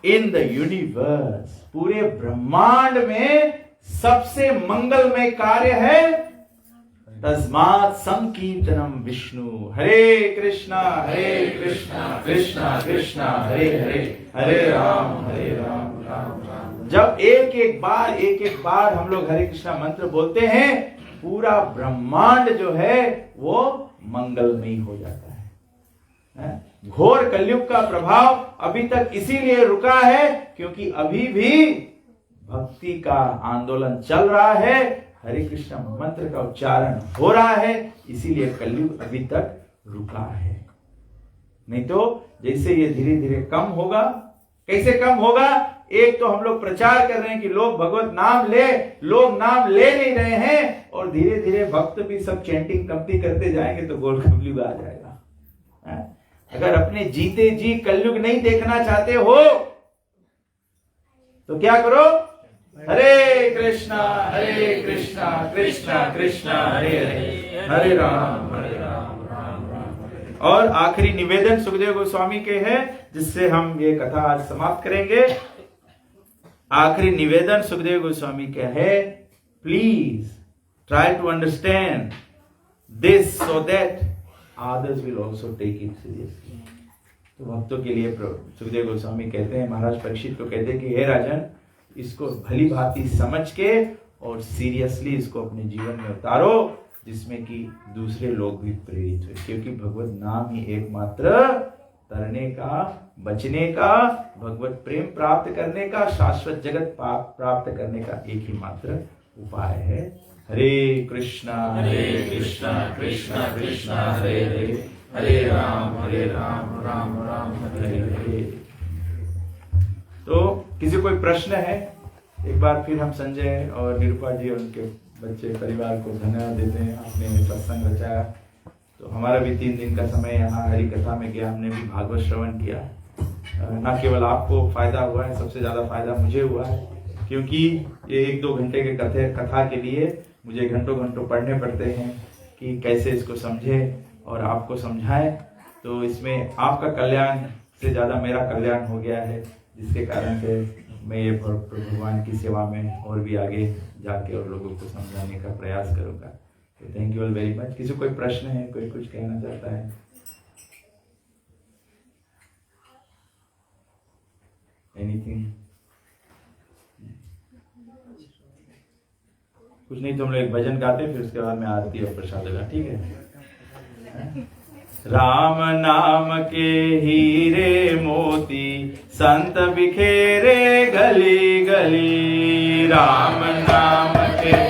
S1: in the universe. पूरे ब्रह्मांड में सबसे मंगलमय कार्य है तस्मात् संकीर्तनम विष्णु। हरे कृष्णा कृष्ण कृष्ण हरे हरे, हरे राम राम राम। जब एक एक बार हम लोग हरे कृष्णा मंत्र बोलते हैं, पूरा ब्रह्मांड जो है वो मंगलमय हो जाता है। घोर कलयुग का प्रभाव अभी तक इसीलिए रुका है क्योंकि अभी भी भक्ति का आंदोलन चल रहा है, हरे कृष्ण मंत्र का उच्चारण हो रहा है, इसीलिए कलयुग अभी तक रुका है। नहीं तो जैसे ये धीरे धीरे कम होगा, कैसे कम होगा? एक तो हम लोग प्रचार कर रहे हैं कि लोग भगवत नाम ले, लोग नाम ले नहीं रहे हैं, और धीरे धीरे भक्त भी सब चैंटिंग कंपनी करते जाएंगे तो गोल कलयुग आ जाएगा। अगर अपने जीते जी कलयुग नहीं देखना चाहते हो तो क्या करो? हरे कृष्णा कृष्ण कृष्ण हरे हरे, हरे राम राम राम। और आखिरी निवेदन सुखदेव गोस्वामी के है जिससे हम ये कथा आज समाप्त करेंगे। आखिरी निवेदन सुखदेव गोस्वामी का है, please try to understand this so that others will also take it seriously। तो भक्तों के लिए सुखदेव गोस्वामी कहते हैं, महाराज परीक्षित को कहते हैं कि हे राजन, इसको भली भांति समझ के और सीरियसली इसको अपने जीवन में उतारो, जिसमें कि दूसरे लोग भी प्रेरित हुए, क्योंकि भगवत नाम ही एकमात्र तरने का, बचने का, भगवत प्रेम प्राप्त करने का, शाश्वत जगत प्राप्त करने का एक ही मात्र उपाय है। हरे कृष्णा कृष्ण कृष्ण हरे हरे, हरे राम राम राम हरे हरे। तो किसी कोई प्रश्न है? एक बार फिर हम संजय और निरूपा जी और उनके बच्चे परिवार को धन्यवाद देते हैं, आपने सत्संग रचाया। तो हमारा भी 3 दिन का समय यहाँ हरि कथा में गया, हमने भी भागवत श्रवण किया। न केवल आपको फायदा हुआ है, सबसे ज्यादा फायदा मुझे हुआ है, क्योंकि ये 1-2 घंटे के कथा के लिए मुझे घंटों पढ़ने पड़ते हैं कि कैसे इसको समझे और आपको समझाएं। तो इसमें आपका कल्याण से ज़्यादा मेरा कल्याण हो गया है, जिसके कारण से मैं ये भगवान की सेवा में और भी आगे जाके और लोगों को समझाने का प्रयास करूँगा। तो thank you all very much. किसी कोई प्रश्न है, कोई कुछ कहना चाहता है? एनीथिंग? कुछ नहीं तो हम लोग एक भजन गाते, फिर उसके बाद में आरती और प्रसाद लगा, ठीक है? राम नाम के हीरे मोती संत बिखेरे गली गली, राम नाम के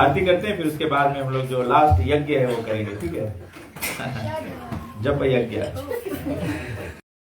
S1: आरती करते हैं, फिर उसके बाद में हम लोग जो लास्ट यज्ञ है वो करेंगे, ठीक है। जप यज्ञ।